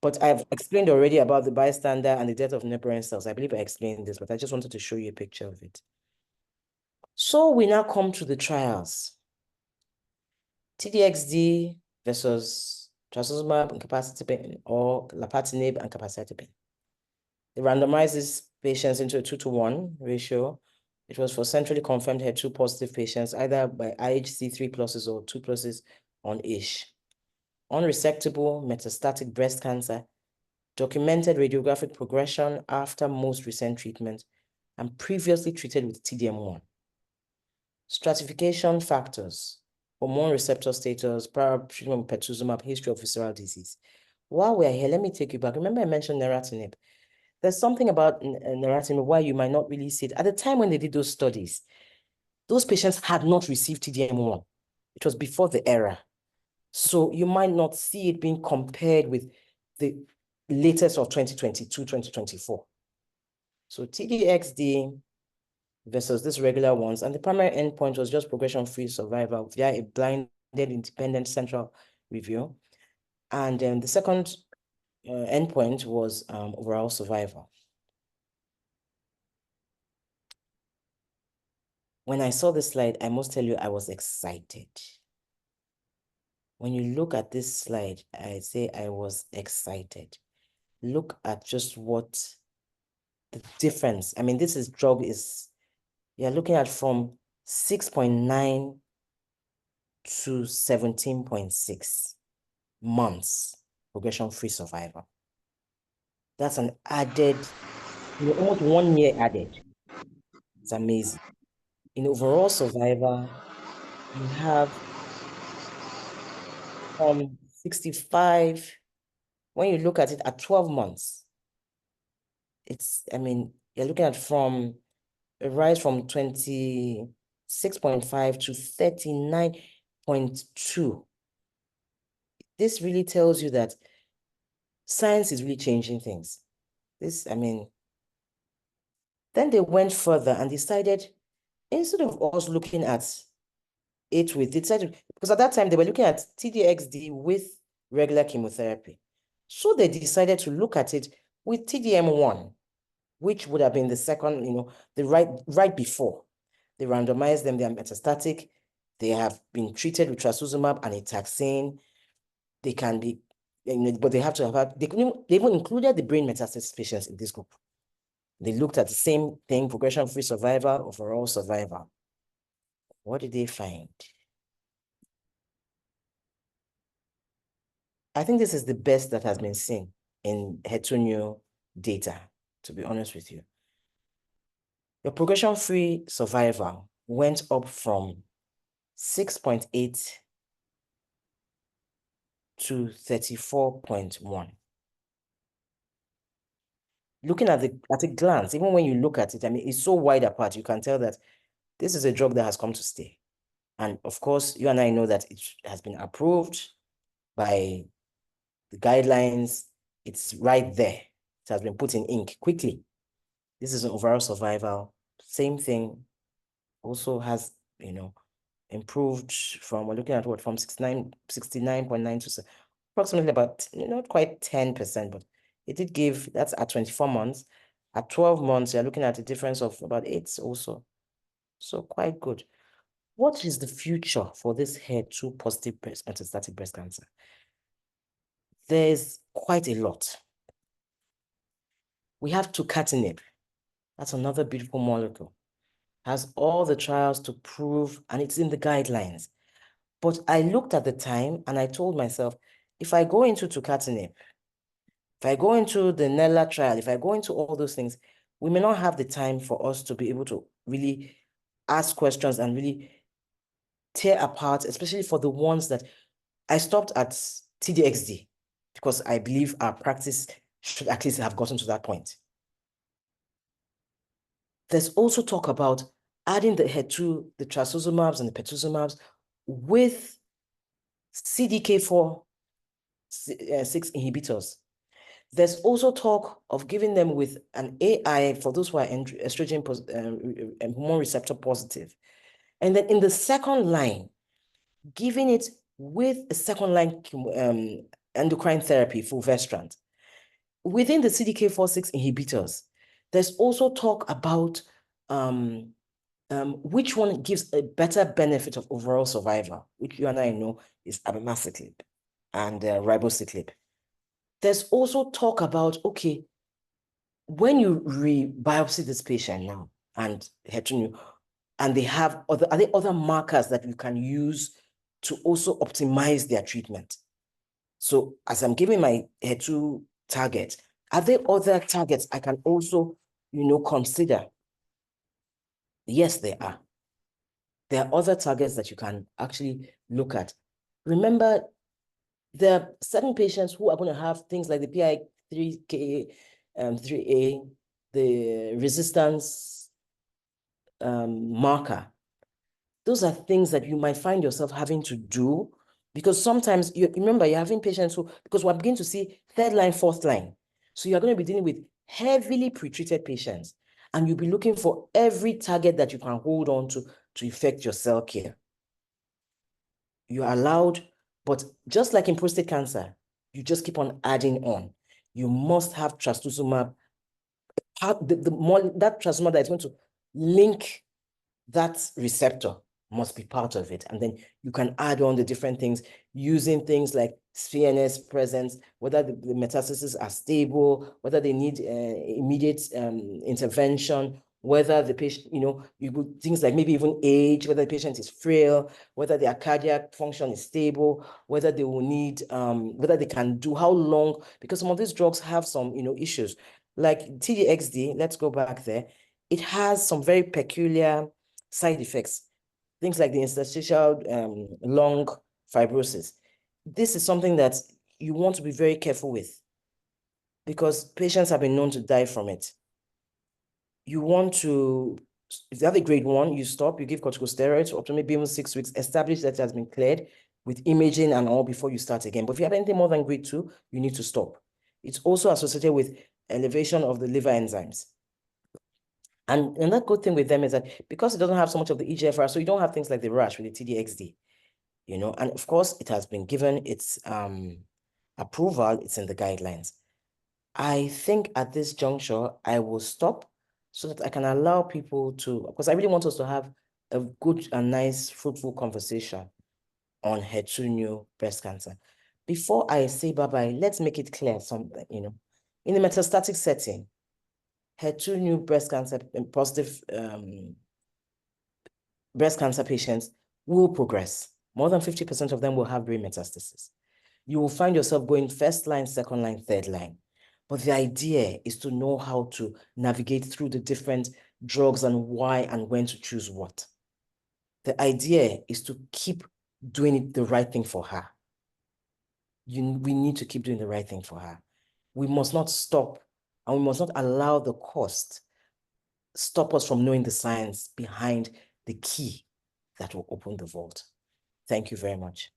but I've explained already about the bystander and the death of neighboring cells. I believe I explained this, but I just wanted to show you a picture of it. So we now come to the trials. TDXD versus trastuzumab and capecitabine, or lapatinib and capecitabine. It randomizes patients into a 2:1 ratio. It was for centrally confirmed HER2 positive patients, either by IHC 3+ or 2+ on ISH. Unresectable metastatic breast cancer, documented radiographic progression after most recent treatment, and previously treated with TDM1. Stratification factors, hormone receptor status, prior treatment with pertuzumab, history of visceral disease. While we're here, let me take you back. Remember I mentioned neratinib. There's something about neratinib why you might not really see it. At the time when they did those studies, those patients had not received TDM1. It was before the era. So you might not see it being compared with the latest of 2022, 2024. So TDXD versus these regular ones. And the primary endpoint was just progression-free survival via a blinded independent central review. And then the second endpoint was overall survival. When I saw this slide, I must tell you, I was excited. When you look at this slide, I say I was excited. Look at just what the difference. I mean, this drug is, you're looking at from 6.9 to 17.6 months progression-free survival. That's an added, almost 1 year added. It's amazing. In overall survival, you have from 65, when you look at it at 12 months, you're looking at from a rise from 26.5 to 39.2. This really tells you that science is really changing things. Then they went further and decided, instead of us looking at it because at that time they were looking at TDXD with regular chemotherapy. So they decided to look at it with TDM1, which would have been the second, the right before. They randomized them, they are metastatic, they have been treated with trastuzumab and a taxane. They can be, but they have to have they even included the brain metastasis patients in this group. They looked at the same thing, progression-free survival, overall survival. What did they find? I think this is the best that has been seen in HER2 data, to be honest with you. Your progression-free survival went up from 6.8 to 34.1. Looking at a glance, even when you look at it, I mean, it's so wide apart, you can tell that this is a drug that has come to stay. And of course, you and I know that it has been approved by the guidelines. It's right there. It has been put in ink quickly. This is an overall survival. Same thing also has, improved from, we're looking at what, from 69.9 to approximately about, not quite 10%, but it did give, that's at 24 months. At 12 months, you're looking at a difference of about 8 also. So quite good. What is the future for this HER2 positive metastatic breast cancer? There's quite a lot. We have tucatinib. That's another beautiful molecule. Has all the trials to prove, and it's in the guidelines. But I looked at the time and I told myself, if I go into tucatinib, if I go into the NELA trial, if I go into all those things, we may not have the time for us to be able to really ask questions and really tear apart, especially for the ones that I stopped at TDXD, because I believe our practice should at least have gotten to that point. There's also talk about adding the HER2, the trastuzumabs and the pertuzumabs with CDK4/6 inhibitors. There's also talk of giving them with an AI for those who are estrogen hormone receptor positive. And then in the second line, giving it with a second line endocrine therapy, fulvestrant. Within the CDK4/6 inhibitors, there's also talk about which one gives a better benefit of overall survival, which you and I know is abemaciclib and ribociclib. There's also talk about, okay, when you re-biopsy this patient now and HER2, and they have are there other markers that you can use to also optimize their treatment? So as I'm giving my HER2 target, are there other targets I can also, consider? Yes, there are. There are other targets that you can actually look at. Remember, there are certain patients who are going to have things like the PI3K3A, the resistance marker. Those are things that you might find yourself having to do, because sometimes remember you're having patients who, because we're beginning to see third line, fourth line. So you're going to be dealing with heavily pretreated patients, and you'll be looking for every target that you can hold on to effect your cell care. You're allowed, but just like in prostate cancer, you just keep on adding on. You must have trastuzumab, that trastuzumab that is going to link that receptor must be part of it. And then you can add on the different things using things like CNS presence, whether the metastases are stable, whether they need immediate intervention, whether the patient, you put things like maybe even age, whether the patient is frail, whether their cardiac function is stable, whether they will need, whether they can do, how long, because some of these drugs have some, issues. Like TDXD, let's go back there. It has some very peculiar side effects, things like the interstitial lung fibrosis. This is something that you want to be very careful with, because patients have been known to die from it. You want to, if you have a grade 1, you stop, you give corticosteroids up to maybe even 6 weeks, establish that it has been cleared with imaging and all before you start again. But if you have anything more than grade 2, you need to stop. It's also associated with elevation of the liver enzymes. And another good thing with them is that because it doesn't have so much of the EGFR, so you don't have things like the rash with the TDXD, and of course it has been given its approval, it's in the guidelines. I think at this juncture, I will stop so that I can allow people to, because I really want us to have a good and nice, fruitful conversation on HER2 breast cancer. Before I say bye-bye, let's make it clear something, in the metastatic setting, HER2 breast cancer positive breast cancer patients will progress. More than 50% of them will have brain metastasis. You will find yourself going first line, second line, third line. But the idea is to know how to navigate through the different drugs and why and when to choose what. The idea is to keep doing it the right thing for her. We need to keep doing the right thing for her. We must not stop, and we must not allow the cost stop us from knowing the science behind the key that will open the vault. Thank you very much.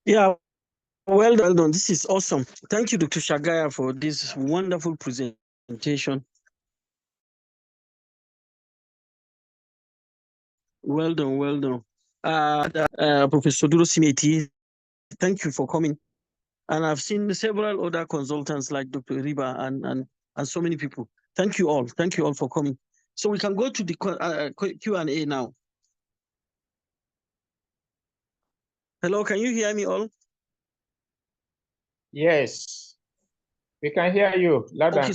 Yeah, well done. This is awesome. Thank you, Dr. Shagaya, for this wonderful presentation. Well done, well done. Professor Duro Simeti, thank you for coming. And I've seen several other consultants like Dr. Riba and so many people. Thank you all. Thank you all for coming. So we can go to the Q&A now. Hello, can you hear me all? Yes, we can hear you loud and clear.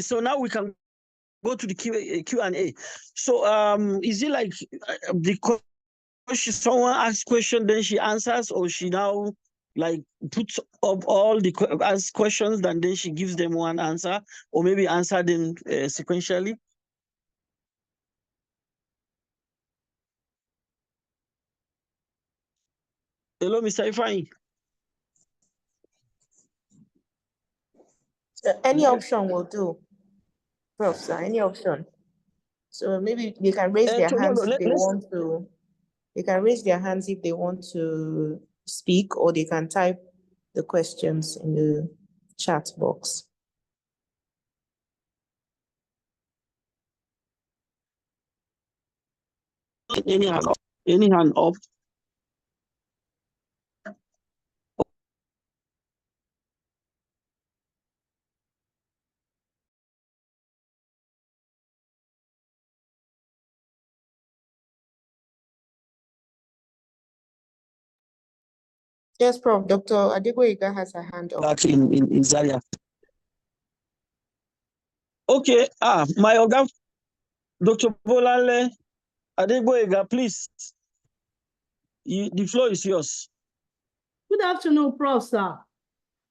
So now we can go to the Q&A. So is it like the someone asks question, then she answers, or she now like puts up all the asks questions, and then she gives them one answer, or maybe answer them sequentially? Hello, Mr. Ifeanyi. Any option will do, Prof. Sir, any option. So maybe they can raise their hands if they want to. They can raise their hands if they want to speak, or they can type the questions in the chat box. Any hand up. Yes, Prof. Dr. Adegboyega has a hand up. Back in Zaria. Okay, my Oga, Dr. Bolale Adegboyega, please. The floor is yours. Good afternoon, Prof. Sir,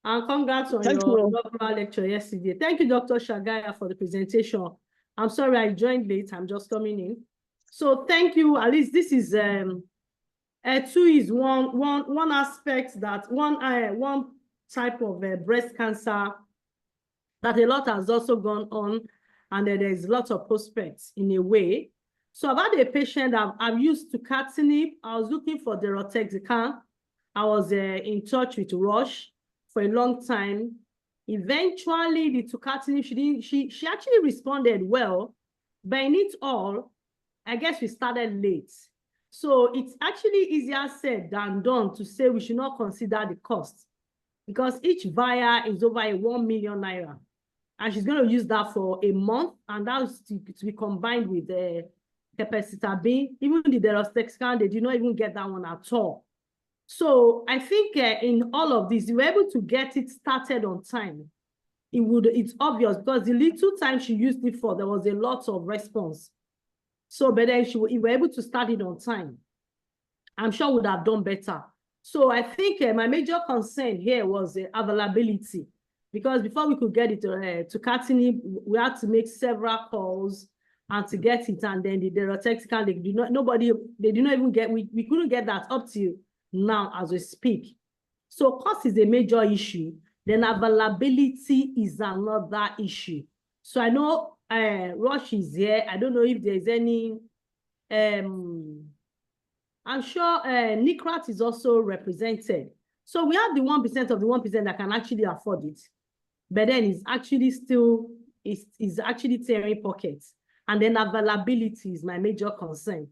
and congrats on your inaugural lecture yesterday. Thank you, Dr. Shagaya, for the presentation. I'm sorry I joined late. I'm just coming in. So thank you. At least this is Her2 is one aspect that one type of breast cancer that a lot has also gone on, and there's lots of prospects in a way. So I've had a patient I've used tucatinib. I was looking for deroxecan. I was in touch with Roche for a long time. Eventually, the tucatinib, she actually responded well, but in it all, I guess we started late. So it's actually easier said than done to say we should not consider the cost, because each vial is over 1 million naira. And she's going to use that for a month, and that's to be combined with the capecitabine. Even the deroxecan, they did not even get that one at all. So I think in all of this, we were able to get it started on time. It's obvious, because the little time she used it for, there was a lot of response. So, but then we were able to start it on time. I'm sure would have done better. So I think my major concern here was availability, because before we could get it to tucatinib, we had to make several calls and to get it, and then the deroxecan, they did not even get, we couldn't get that up to now as we speak. So cost is a major issue. Then availability is another issue. So I know Roche is here. I don't know if there's any, I'm sure NICRAT is also represented. So we have the 1% of the 1% that can actually afford it. But then it's actually still, is actually tearing pockets. And then availability is my major concern.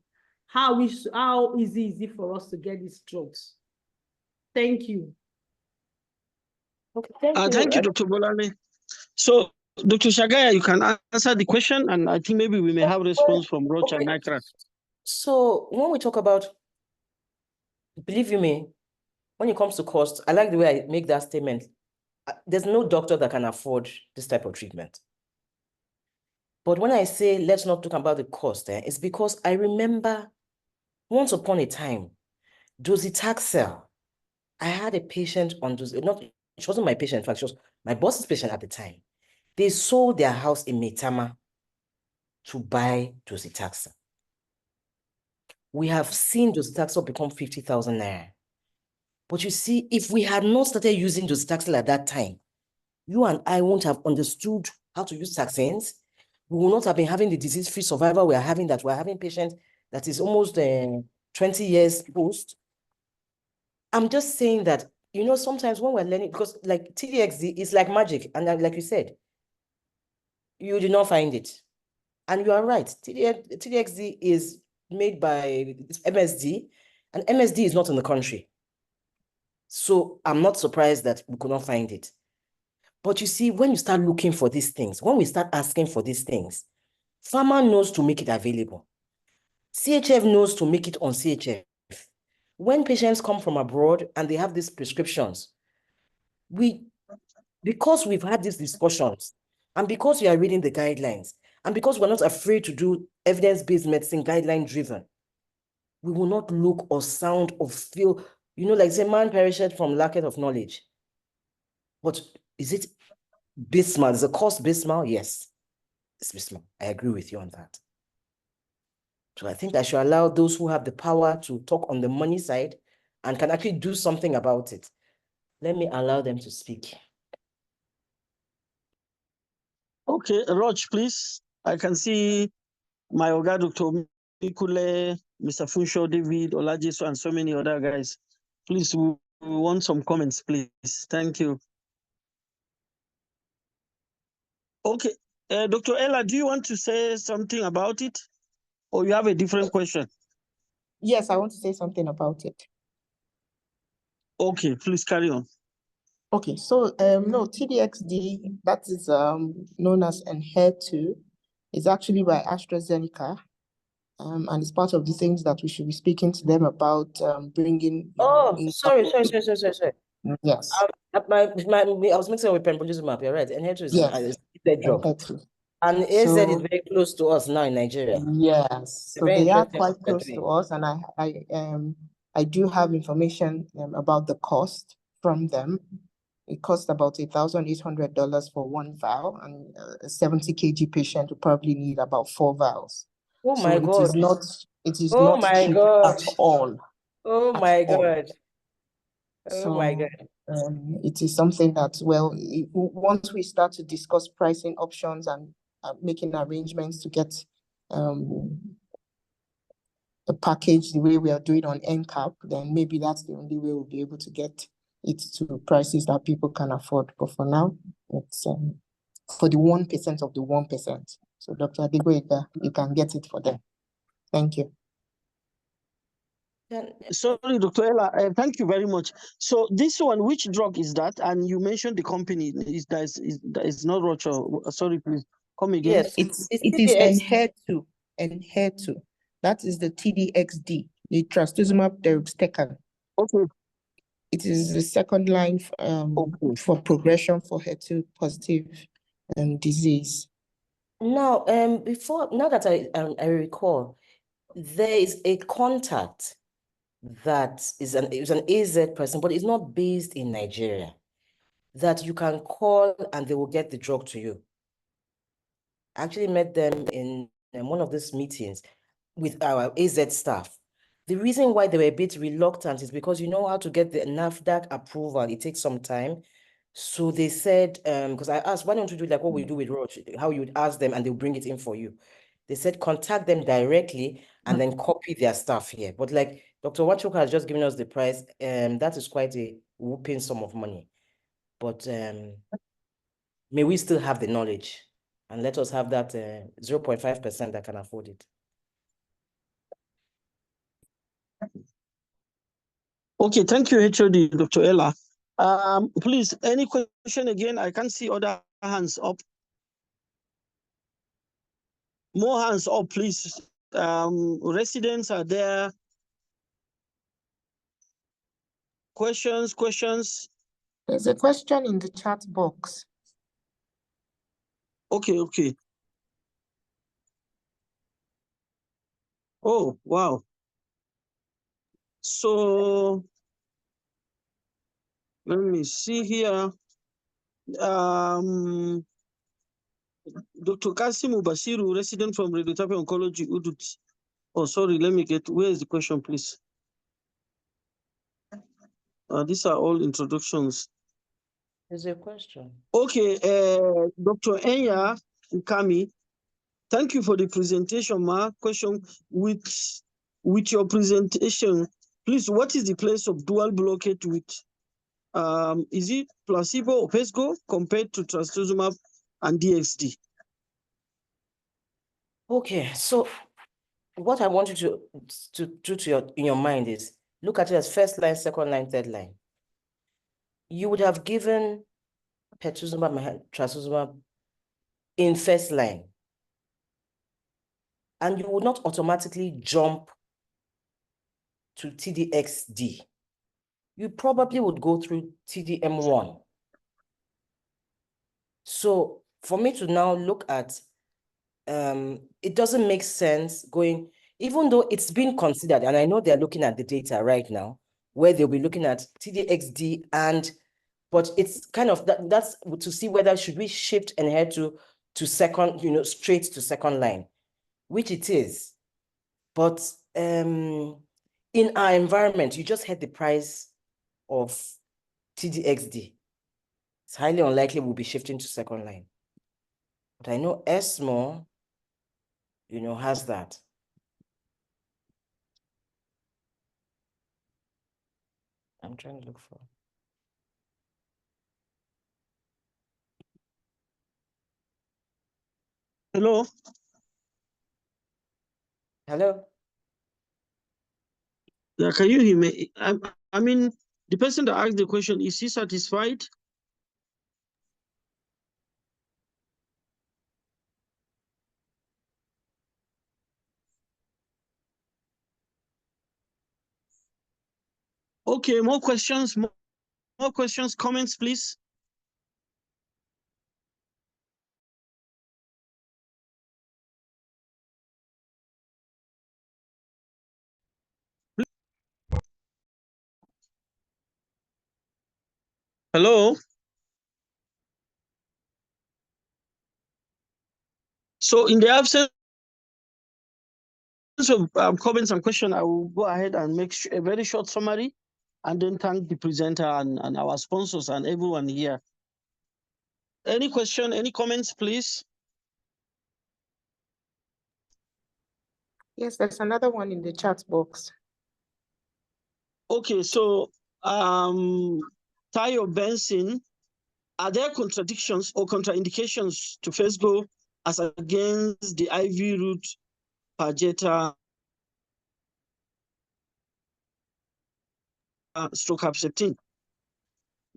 How easy is it for us to get these drugs? Thank you. Okay, thank you. Thank you, Dr. Bolale. So, Dr. Shagaya, you can answer the question, and I think maybe we may have a response from Roche and NICRAT. So when we talk about, believe you me, when it comes to cost, I like the way I make that statement. There's no doctor that can afford this type of treatment. But when I say let's not talk about the cost, it's because I remember once upon a time, docetaxel, I had a patient on she wasn't my patient, in fact, she was my boss's patient at the time. They sold their house in Maitama to buy docetaxel. We have seen docetaxel become 50,000 naira. But you see, if we had not started using docetaxel at that time, you and I won't have understood how to use taxanes. We will not have been having the disease-free survival we are having, that we're having patients that is almost 20 years post. I'm just saying that, you know, sometimes when we're learning, because like TDXD is like magic, and like you said, you did not find it. And you are right, TDXD is made by MSD, and MSD is not in the country. So I'm not surprised that we could not find it. But you see, when you start looking for these things, when we start asking for these things, pharma knows to make it available. CHF knows to make it on CHF. When patients come from abroad and they have these prescriptions, because we've had these discussions, and because we are reading the guidelines, and because we're not afraid to do evidence-based medicine guideline-driven, we will not look or sound or feel, you know, like say, man perisheth from lack of knowledge. But is it Bismal? Is the cost Bismal? Yes, it's Bismal. I agree with you on that. So I think I should allow those who have the power to talk on the money side and can actually do something about it. Let me allow them to speak. Okay, Rog, please. I can see my Oga, Dr. Mikule, Mr. Funsho, David, Olajiso, and so many other guys. Please, we want some comments, please. Thank you. Okay, Dr. Ella, do you want to say something about it? Or you have a different question? Yes, I want to say something about it. Okay, please carry on. Okay, so no, TDXD, that is known as Her2, is actually by AstraZeneca, and it's part of the things that we should be speaking to them about, bringing. Oh, sorry. Yes. I was mixing with pembrolizumab. You're right. And here is Yes. a drug. Her2. And AZ So, is very close to us now in Nigeria. yes, so Very they are interesting quite what they're close to doing. us, and I do have information about the cost from them. It costs about $1,800 for one vial, and a 70 kg patient will probably need about 4 vials. Oh So my God. it is Oh not my cheap God. at all. Oh At my all. God. Oh my So God. it is something that, well, once we start to discuss pricing options and making arrangements to get a package the way we are doing on NCAP, then maybe that's the only way we'll be able to get it to prices that people can afford. But for now, it's for the 1% of the 1%. So Dr. Adegboyega, you can get it for them. Thank you. Sorry, Dr. Ella, thank you very much. So this one, which drug is that? And you mentioned the company. That is not Roche. Sorry, please come again. Yes, it is Her2. That is the TDXD, the trastuzumab deruxtecan. Okay. It is the second line for progression for HER2 positive disease. Now, now that I recall, there is a contact that is an AZ person, but it's not based in Nigeria, that you can call and they will get the drug to you. I actually met them in one of these meetings with our AZ staff. The reason why they were a bit reluctant is because you know how to get the NAFDAC approval, it takes some time. So they said, because I asked, why don't you do like what we do with Roche, how you would ask them and they'll bring it in for you. They said, contact them directly and then copy their stuff here. But like Dr. Wachoka has just given us the price, that is quite a whooping sum of money. But may we still have the knowledge and let us have that 0.5% that can afford it. Okay, thank you, HOD, Dr. Ella. Please, any question again? I can't see other hands up. More hands up, please. Residents are there. Questions? There's a question in the chat box. Okay. Oh, wow. So Let me see here. Dr. Kasimu Basiru, resident from Radiotherapy Oncology, Udut. Oh, sorry, let me get, where is the question, please? These are all introductions. Is there a question? Okay, Dr. Enya Ukami, thank you for the presentation, ma. Question, with your presentation, please, what is the place of dual blockade with, is it placebo or PESGO compared to trastuzumab and DXD? Okay, so what I want you to do in your mind is look at it as first line, second line, third line. You would have given pertuzumab and trastuzumab in first line, and you would not automatically jump to TDXD. You probably would go through TDM1. So for me to now look at, it doesn't make sense going, even though it's been considered, and I know they're looking at the data right now, where they'll be looking at TDXD but it's kind of, that's to see whether should we shift Her2 to second, straight to second line, which it is. But in our environment, you just had the price of TDXD. It's highly unlikely we'll be shifting to second line. But I know ESMO, has that. I'm trying to look for. Hello? Hello? Yeah, can you hear me? I mean, the person that asked the question, is he satisfied? Okay, more questions, more questions, comments, please. Hello? So in the absence of comments and questions, I will go ahead and make a very short summary and then thank the presenter and our sponsors and everyone here. Any question, any comments, please? Yes, there's another one in the chat box. Okay, so Tayo Benson, are there contradictions or contraindications to PESGO as against the IV route Perjeta stroke Herceptin?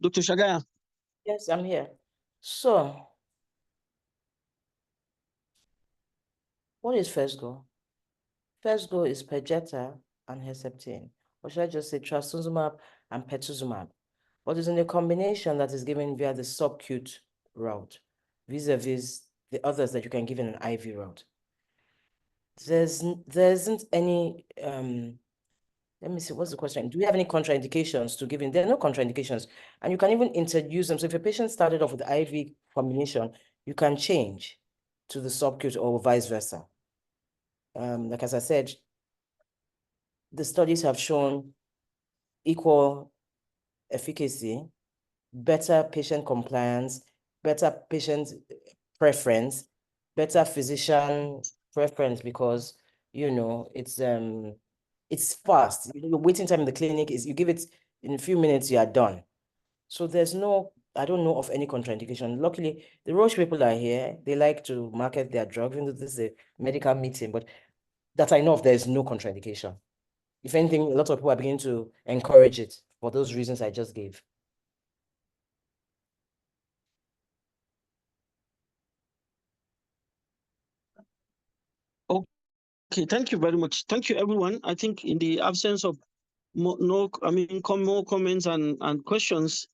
Dr. Shagaya. Yes, I'm here. So, what is PESGO? PESGO is Perjeta and Herceptin, or should I just say trastuzumab and pertuzumab? But it's in a combination that is given via the subcute route, vis-a-vis the others that you can give in an IV route. There isn't any, let me see, what's the question? Do we have any contraindications to giving? There are no contraindications, and you can even introduce them. So if a patient started off with the IV combination, you can change to the subcute or vice versa. Like as I said, the studies have shown equal efficacy, better patient compliance, better patient preference, better physician preference, because it's fast. Your waiting time in the clinic is, you give it in a few minutes, you are done. So there's no, I don't know of any contraindication. Luckily, the Roche people are here. They like to market their drug, even though this is a medical meeting, but that I know of, there's no contraindication. If anything, a lot of people are beginning to encourage it for those reasons I just gave. Okay, thank you very much. Thank you, everyone. I think in the absence of more comments and questions,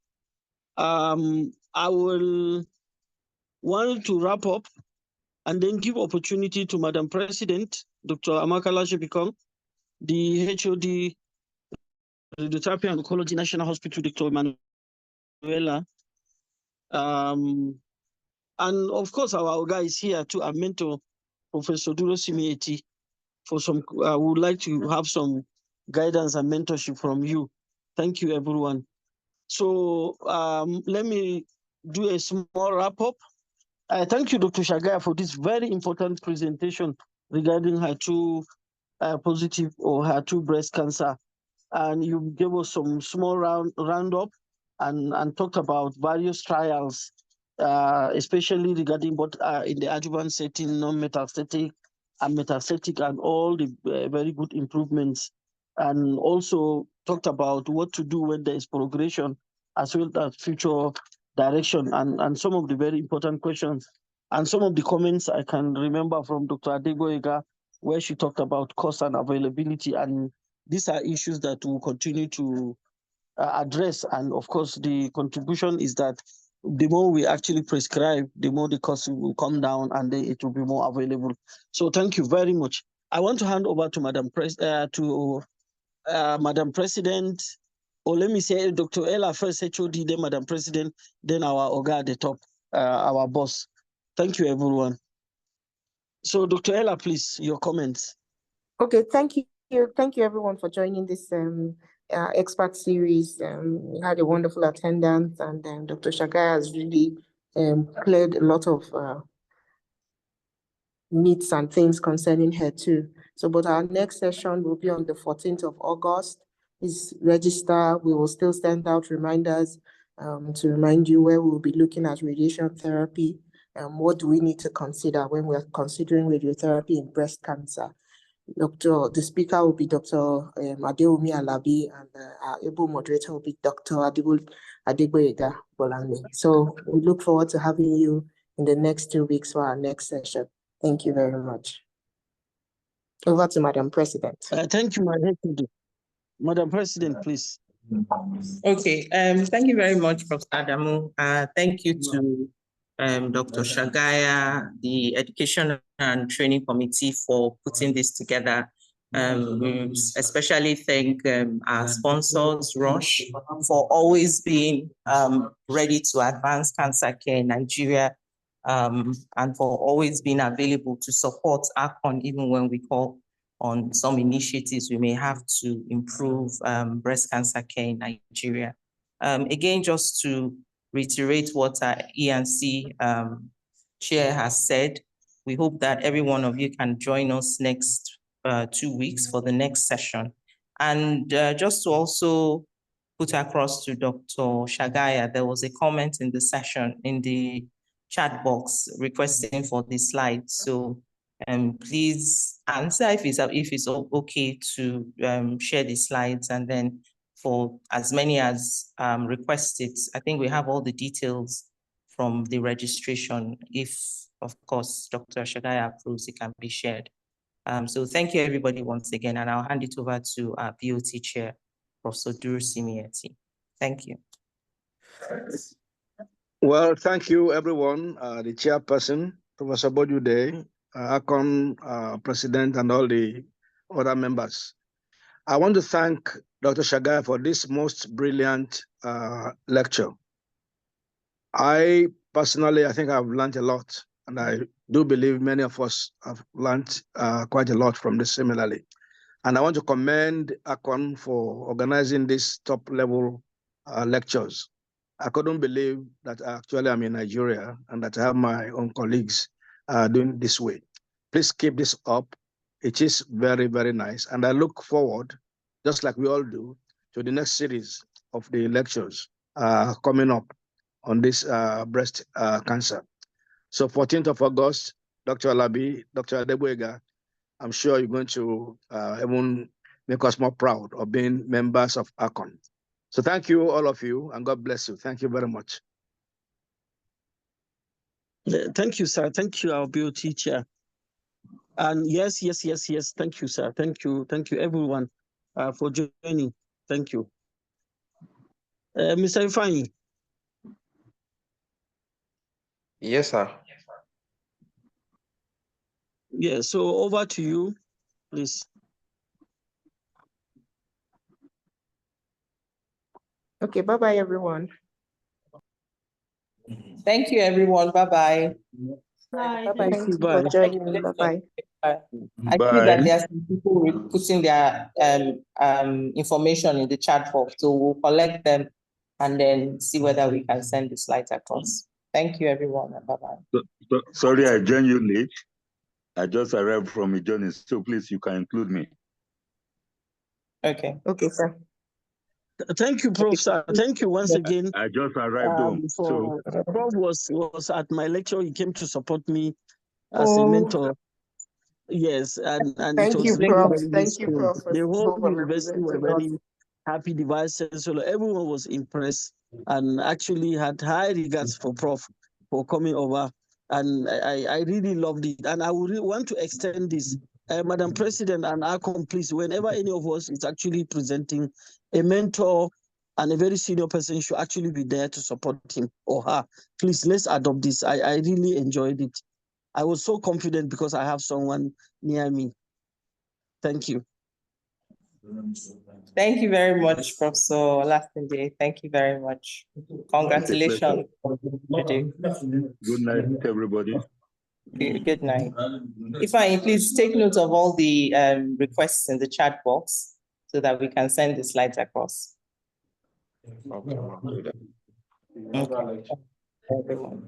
I will want to wrap up and then give opportunity to Madam President, Dr. Amaka Lashepikong, the HOD Radiotherapy and Oncology National Hospital, Dr. Emmanuel Venezuela. And of course, our guy is here too, our mentor, Professor Duro Simieti, for some, I would like to have some guidance and mentorship from you. Thank you, everyone. So let me do a small wrap up. Thank you, Dr. Shagaya, for this very important presentation regarding HER2 positive or HER2 breast cancer. And you gave us some small roundup and talked about various trials, especially regarding what in the adjuvant setting, non-metastatic and metastatic, and all the very good improvements. And also talked about what to do when there is progression, as well as future direction, and some of the very important questions. And some of the comments I can remember from Dr. Adegboyega, where she talked about cost and availability, and these are issues that we'll continue to address. And of course, the contribution is that the more we actually prescribe, the more the cost will come down and then it will be more available. So thank you very much. I want to hand over to Madam President, or let me say Dr. Ella first, HOD, then Madam President, then our Oga at the top, our boss. Thank you, everyone. So Dr. Ella, please, your comments. Okay, thank you. Thank you everyone for joining this expert series. We had a wonderful attendance, and Dr. Shagaya has really cleared a lot of myths and things concerning HER2. So, but our next session will be on the 14th of August. Please register. We will still send out reminders to remind you where we will be looking at radiation therapy. What do we need to consider when we are considering radiotherapy in breast cancer? The speaker will be Dr. Adeomi Alabi, and our able moderator will be Dr. Adegboyega Bolani. So we look forward to having you in the next 2 weeks for our next session. Thank you very much. Over to Madam President. Thank you, Madam President, please. Okay, thank you very much, Prof. Adamu. Thank you to Dr. Shagaya, the Education and Training Committee for putting this together. We especially thank our sponsors, Roche, for always being ready to advance cancer care in Nigeria, and for always being available to support ACON even when we call on some initiatives we may have to improve breast cancer care in Nigeria. Again, just to reiterate what our E&C chair has said, we hope that every one of you can join us next 2 weeks for the next session. And just to also put across to Dr. Shagaya, there was a comment in the session, in the chat box, requesting for the slides. So please answer if it's okay to share the slides, and then for as many as requested, I think we have all the details from the registration. If, of course, Dr. Shagaya approves, it can be shared. So thank you everybody once again, and I'll hand it over to our BOT chair, Professor Duro Simieti. Thank you. Well, thank you everyone, the chairperson, Professor Bojude, ACON president, and all the other members. I want to thank Dr. Shagaya for this most brilliant lecture. I personally think I've learned a lot, and I do believe many of us have learned quite a lot from this similarly. And I want to commend ACON for organizing these top-level lectures. I couldn't believe that actually I'm in Nigeria and that I have my own colleagues doing this way. Please keep this up. It is very, very nice. And I look forward, just like we all do, to the next series of the lectures coming up on this breast cancer. So 14th of August, Dr. Alabi, Dr. Adegboyega, I'm sure you're going to even make us more proud of being members of ACON. So thank you, all of you, and God bless you. Thank you very much. Thank you, sir. Thank you, our BOT chair. And yes. Thank you, sir. Thank you, everyone, for joining. Thank you. Mr. Ifeanyi. Yes, sir. Yeah, so over to you, please. Okay, bye-bye, everyone. Thank you, everyone. Bye-bye. Bye. Bye-bye. Thank you. Thank you for Bye. joining. Bye-bye. I see that there are some people putting their information in the chat box, so we'll collect them and then see whether we can send the slides across. Thank you, everyone, and bye-bye. Sorry, I joined you late. I just arrived from a journey, so please, you can include me. Okay. Okay, sir. Thank you, Prof. Sir. Thank you once again. I just arrived home. So Prof was at my lecture. He came to support me as a mentor. Yes, and Thank it was you, really Prof. very Thank you, useful. Prof, for The whole university were representing us. very happy. The vice chancellor, everyone was impressed, and actually had high regards for Prof for coming over. And I really loved it, and I would really want to extend this, Madam President and our complice. Whenever any of us is actually presenting, a mentor and a very senior person should actually be there to support him or her. Please, let's adopt this. I really enjoyed it. I was so confident because I have someone near me. Thank you. Thank you very much, Professor Olastunde. Thank you very much. Congratulations. Good night, everybody. Good night. Ifeanyi, please take note of all the requests in the chat box so that we can send the slides across. Okay. Everyone.